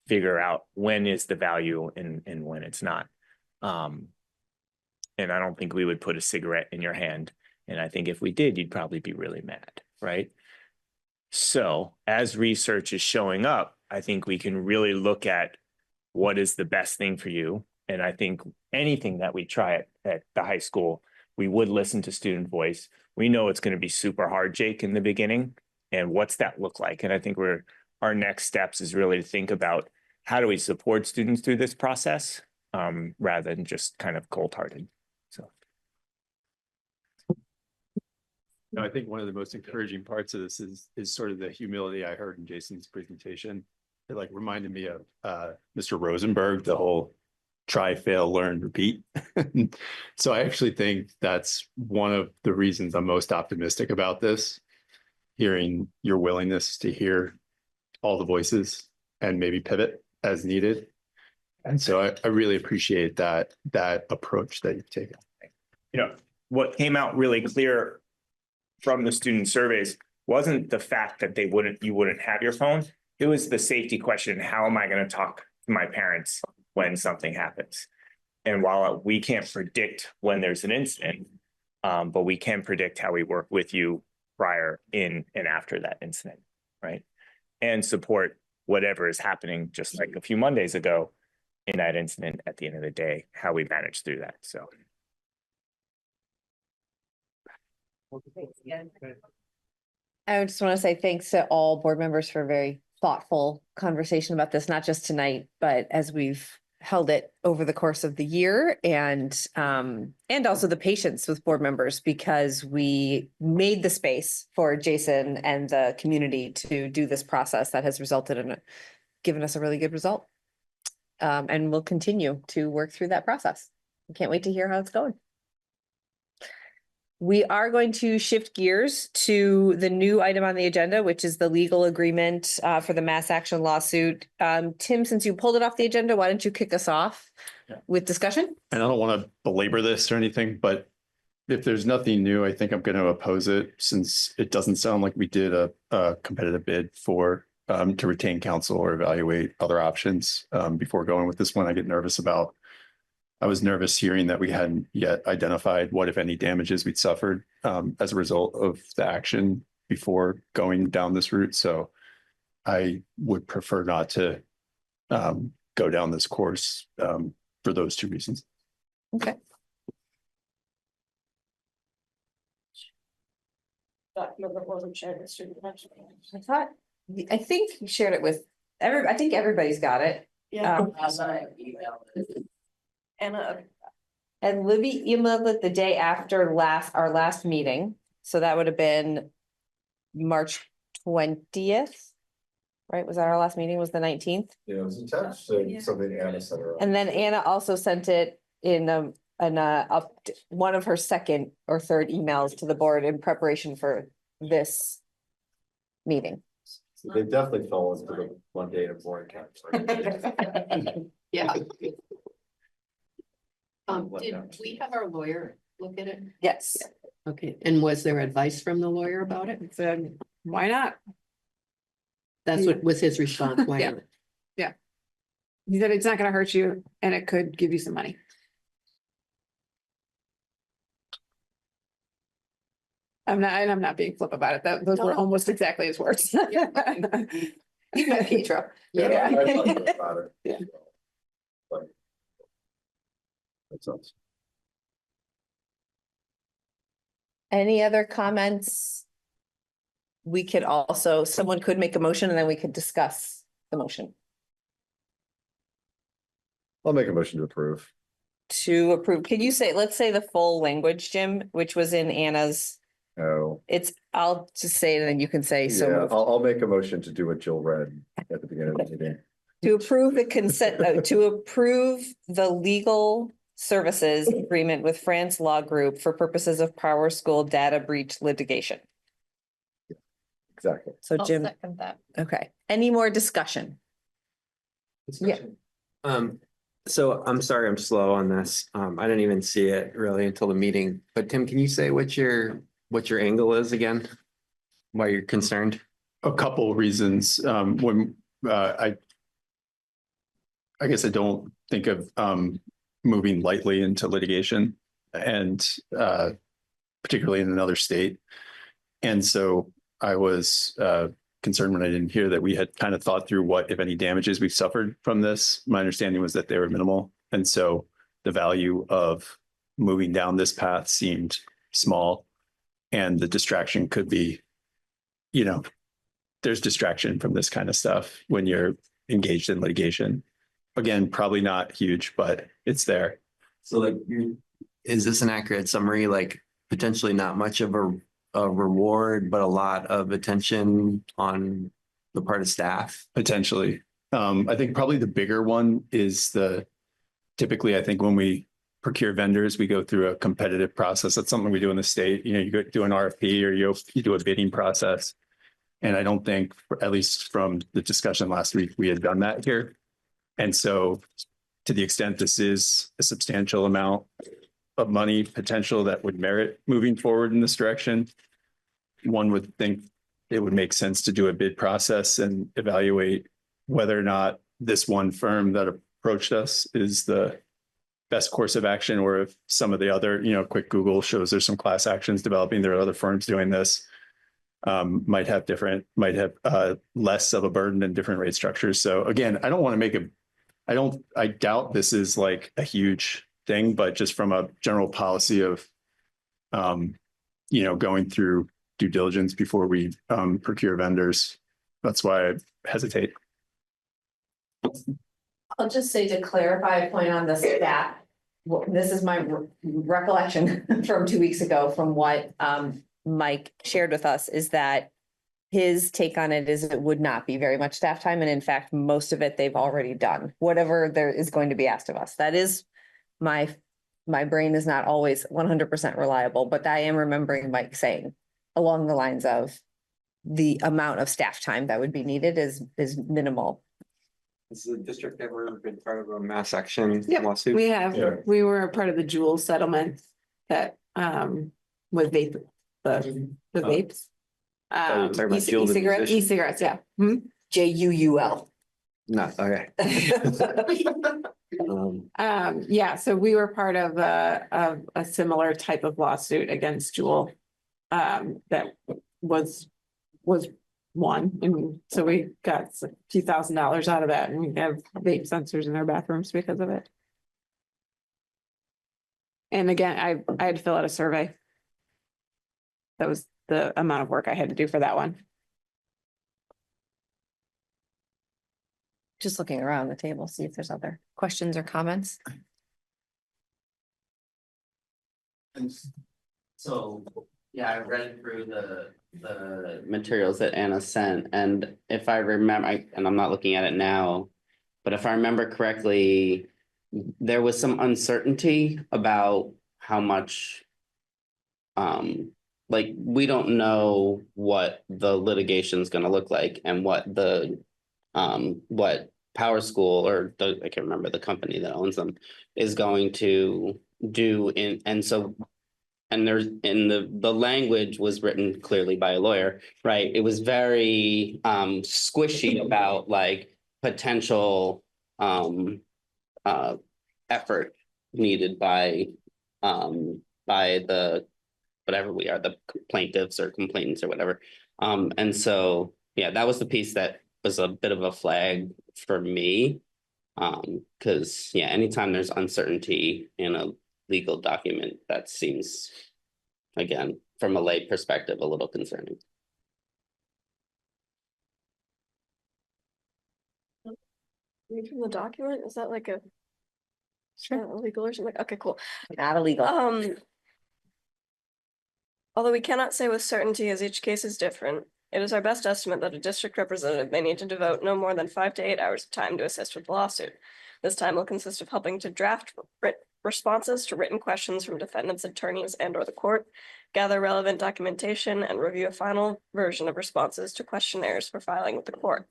figure out when is the value and when it's not. And I don't think we would put a cigarette in your hand. And I think if we did, you'd probably be really mad, right? So as research is showing up, I think we can really look at what is the best thing for you. And I think anything that we try at the high school, we would listen to student voice. We know it's going to be super hard, Jake, in the beginning. And what's that look like? And I think our next steps is really to think about how do we support students through this process rather than just kind of cold-hearted. So. No, I think one of the most encouraging parts of this is sort of the humility I heard in Jason's presentation. It like reminded me of Mr. Rosenberg, the whole try, fail, learn, repeat. So I actually think that's one of the reasons I'm most optimistic about this, hearing your willingness to hear all the voices and maybe pivot as needed. And so I really appreciate that approach that you've taken. You know, what came out really clear from the student surveys wasn't the fact that you wouldn't have your phone. It was the safety question. How am I going to talk to my parents when something happens? And while we can't predict when there's an incident, but we can predict how we work with you prior, in, and after that incident, right? And support whatever is happening, just like a few Mondays ago in that incident at the end of the day, how we manage through that, so. I just want to say thanks to all board members for a very thoughtful conversation about this, not just tonight, but as we've held it over the course of the year, and also the patience with board members, because we made the space for Jason and the community to do this process that has resulted in given us a really good result. And we'll continue to work through that process. I can't wait to hear how it's going. We are going to shift gears to the new item on the agenda, which is the legal agreement for the mass action lawsuit. Tim, since you pulled it off the agenda, why don't you kick us off with discussion? And I don't want to belabor this or anything, but if there's nothing new, I think I'm going to oppose it, since it doesn't sound like we did a competitive bid for to retain counsel or evaluate other options before going with this one. I was nervous hearing that we hadn't yet identified what, if any, damages we'd suffered as a result of the action before going down this route. So I would prefer not to go down this course for those two reasons. Okay. Document that wasn't shared with student action. I think you shared it with I think everybody's got it. Yeah. And Libby emailed it the day after our last meeting. So that would have been March 20th, right? Was that our last meeting? Was the 19th? Yeah, it was attached to something Anna sent around. And then Anna also sent it in one of her second or third emails to the board in preparation for this meeting. So they definitely fell into the one day of board camp. Yeah. Did we have our lawyer look at it? Yes. Okay, and was there advice from the lawyer about it? Said, why not? That's what was his response, why Yeah. not? Yeah. He said it's not gonna hurt you and it could give you some money. I'm not being flip about it. Those were almost exactly his words. You met Petra. Yeah. I talked to her about it. Yeah. But Makes sense. Any other comments? We could also, someone could make a motion and then we could discuss the motion. I'll make a motion to approve. To approve, can you say, let's say the full language, Jim, which was in Anna's, Oh, I'll just say it and then you can say so. yeah, moved. I'll make a motion to do what Jill read at the beginning of the meeting. To approve the consent, to approve the legal services agreement with France Law Group for purposes of Power School data breach litigation. Exactly. So I'll Jim, second that. okay, any more discussion? So I'm sorry, I'm slow on this. I didn't even see it really until the meeting, but Tim, can you say what your angle is again? Why you're concerned? A couple reasons. When I guess I don't think of moving lightly into litigation and particularly in another state. And so I was concerned when I didn't hear that we had kind of thought through what, if any, damages we've suffered from this. My understanding was that they were minimal. And so the value of moving down this path seemed small. And the distraction could be, there's distraction from this kind of stuff when you're engaged in litigation. Again, probably not huge, but it's there. So is this an accurate summary? Like potentially not much of a reward, but a lot of attention on the part of staff? Potentially. I think probably the bigger one is typically, I think when we procure vendors, we go through a competitive process. That's something we do in the state. You go do an RFP or you do a bidding process. And I don't think, at least from the discussion last week, we had done that here. And so to the extent this is a substantial amount of money potential that would merit moving forward in this direction, one would think it would make sense to do a bid process and evaluate whether or not this one firm that approached us is the best course of action, or if some of the other, quick Google shows there's some class actions developing, there are other firms doing this, might have less of a burden and different rate structures. So again, I don't want to make I doubt this is like a huge thing, but just from a general policy of, going through due diligence before we procure vendors, that's why I hesitate. I'll just say to clarify a point on the staff. Well, this is my recollection from 2 weeks ago from what Mike shared with us, is that his take on it is it would not be very much staff time. And in fact, most of it they've already done, whatever there is going to be asked of us. That is my brain is not always 100% reliable, but I am remembering Mike saying along the lines of the amount of staff time that would be needed is minimal. Has the district ever been part of a mass action Yep, lawsuit? we have, Yeah. we were a part of the Jewel settlement that with vape, the vapes. Oh, you're talking about Jewel the E-cigarettes, musician? e-cigarettes, yeah. JUUL. No, okay. Yeah, so we were part of a similar type of lawsuit against Jewel. That was won, and so we got a few $1,000s out of that, and we have vape sensors in our bathrooms because of it. And again, I had to fill out a survey. That was the amount of work I had to do for that one. Just looking around the table, see if there's other questions or comments. So, yeah, I read through the materials that Anna sent, and if I remember, and I'm not looking at it now, but if I remember correctly, there was some uncertainty about how much, like, we don't know what the litigation is going to look like and what what Power School, or I can't remember the company that owns them, is going to do and there's the language was written clearly by a lawyer, right? It was very squishy about like potential effort needed by the whatever we are, the plaintiffs or complainants or whatever. And so, yeah, that was the piece that was a bit of a flag for me. Because yeah, anytime there's uncertainty in a legal document, that seems, again, from a lay perspective, a little concerning. Read from the document, is that like a? Sure. Illegal or something? Okay, cool. Not illegal. Although we cannot say with certainty as each case is different, it is our best estimate that a district representative may need to devote no more than 5 to 8 hours of time to assist with the lawsuit. This time will consist of helping to draft responses to written questions from defendants' attorneys and or the court, gather relevant documentation, and review a final version of responses to questionnaires for filing with the court.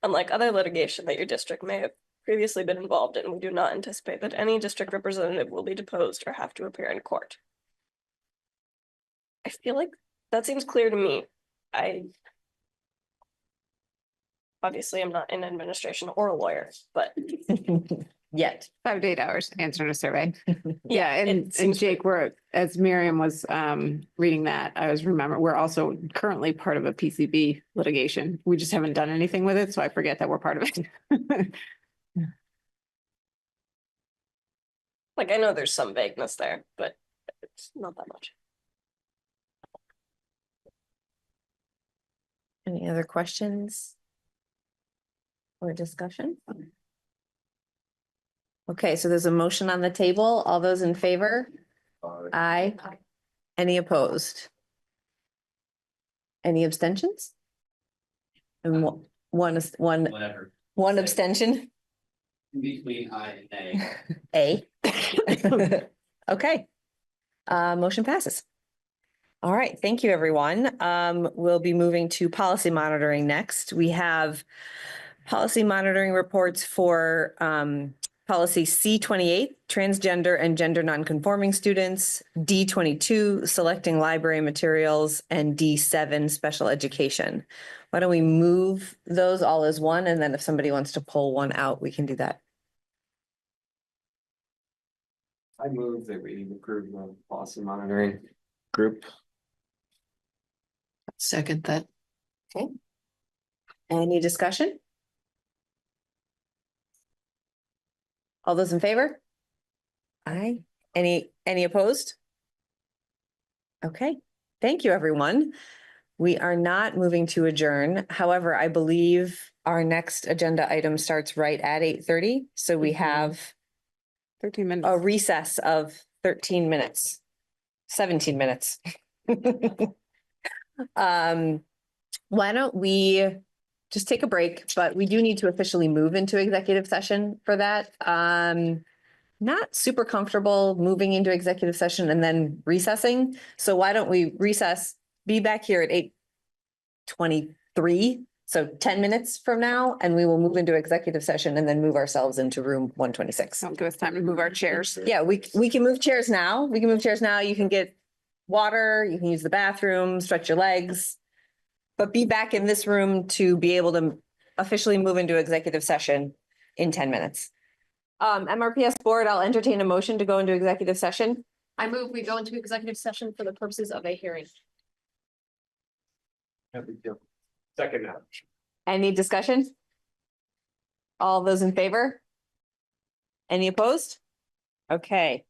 Unlike other litigation that your district may have previously been involved in, we do not anticipate that any district representative will be deposed or have to appear in court. I feel like that seems clear to me. Obviously I'm not in administration or a lawyer, but Yet. 5 to 8 hours answering a survey. Yeah, it And seems Jake, as Miriam was reading that, we're also currently part of a PCB litigation. We just haven't done anything with it, so I forget that we're part of it. like I know there's some vagueness there, but it's not that much. Any other questions? Or discussion? Okay, so there's a motion on the table. All those in favor? Aye. Any opposed? Any abstentions? And one abstention? Between I and A. A. Okay. Motion passes. All right, thank you, everyone. We'll be moving to policy monitoring next. We have policy monitoring reports for policy C28, transgender and gender nonconforming students, D22, selecting library materials, and D7, special education. Why don't we move those all as one, and then if somebody wants to pull one out, we can do that. I move that we approve the policy monitoring group. Second that. Okay. Any discussion? All those in favor? Aye. Any opposed? Okay, thank you, everyone. We are not moving to adjourn. However, I believe our next agenda item starts right at 8:30. So we have 13 minutes. a recess of 13 minutes, 17 minutes. Why don't we just take a break, but we do need to officially move into executive session for that. Not super comfortable moving into executive session and then recessing. So why don't we recess, be back here at 8:23, so 10 minutes from now, and we will move into executive session and then move ourselves into room 126. Don't give us time to move our chairs. Yeah, we can move chairs now. We can move chairs now. You can get water, you can use the bathroom, stretch your legs. But be back in this room to be able to officially move into executive session in 10 minutes. MRPS board, I'll entertain a motion to go into executive session. I move we go into executive session for the purposes of a hearing. Second now. Any discussion? All those in favor? Any opposed? Okay,